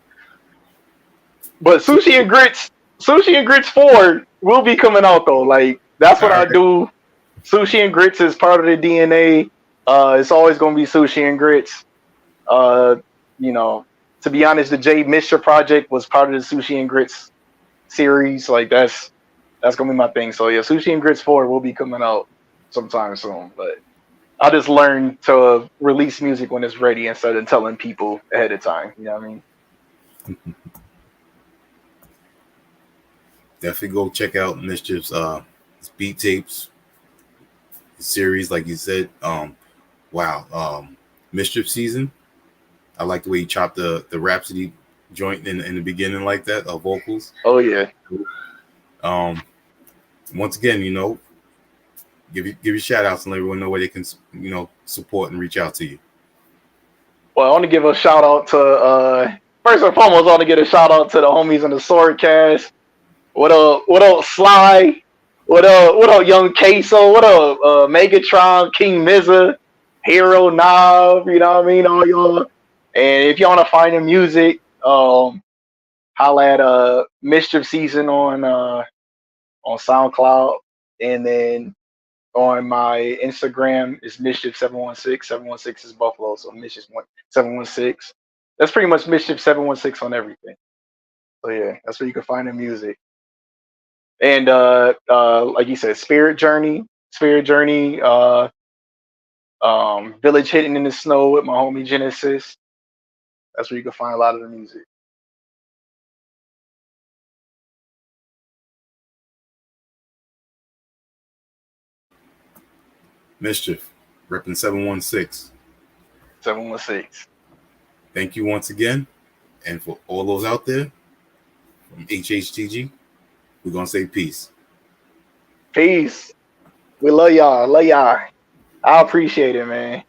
But Sushi and Grits 4 will be coming out though. Like that's what All I right. do. Sushi and Grits is part of the DNA. It's always gonna be Sushi and Grits. Uh, to be honest, the Jay Mischief project was part of the Sushi and Grits series. Like that's gonna be my thing. So yeah, Sushi and Grits 4 will be coming out sometime soon. But I just learned to release music when it's ready instead of telling people ahead of time. You know what I mean? definitely go check out Mischief's his beat tapes, his series, like you said. Wow, Mischief season. I like the way he chopped the Rhapsody joint in the beginning like that, vocals. Oh yeah. Um, once again, give you shout outs and let everyone know where they can support and reach out to you. Well, I want to give a shout out to first and foremost. I want to give a shout out to the homies in the Swordcast. What up? What up, Sly? What up? What up, Young Queso? What up, Megatron, King Mizza, Hero Knob? You know what I mean? All y'all. And if you want to find the music, holla at Mischief Season on SoundCloud, and then on my Instagram is Mischief 716. 716 is Buffalo, so Mischief 716. That's pretty much Mischief 716 on everything. So yeah, that's where you can find the music. And like you said, Spirit Journey, Village Hidden in the Snow with my homie Genesis. That's where you can find a lot of the music. Mischief, repping 716. 716. Thank you once again. And for all those out there from HHDG, we're going to say peace. Peace. We love y'all. Love y'all. I appreciate it, man.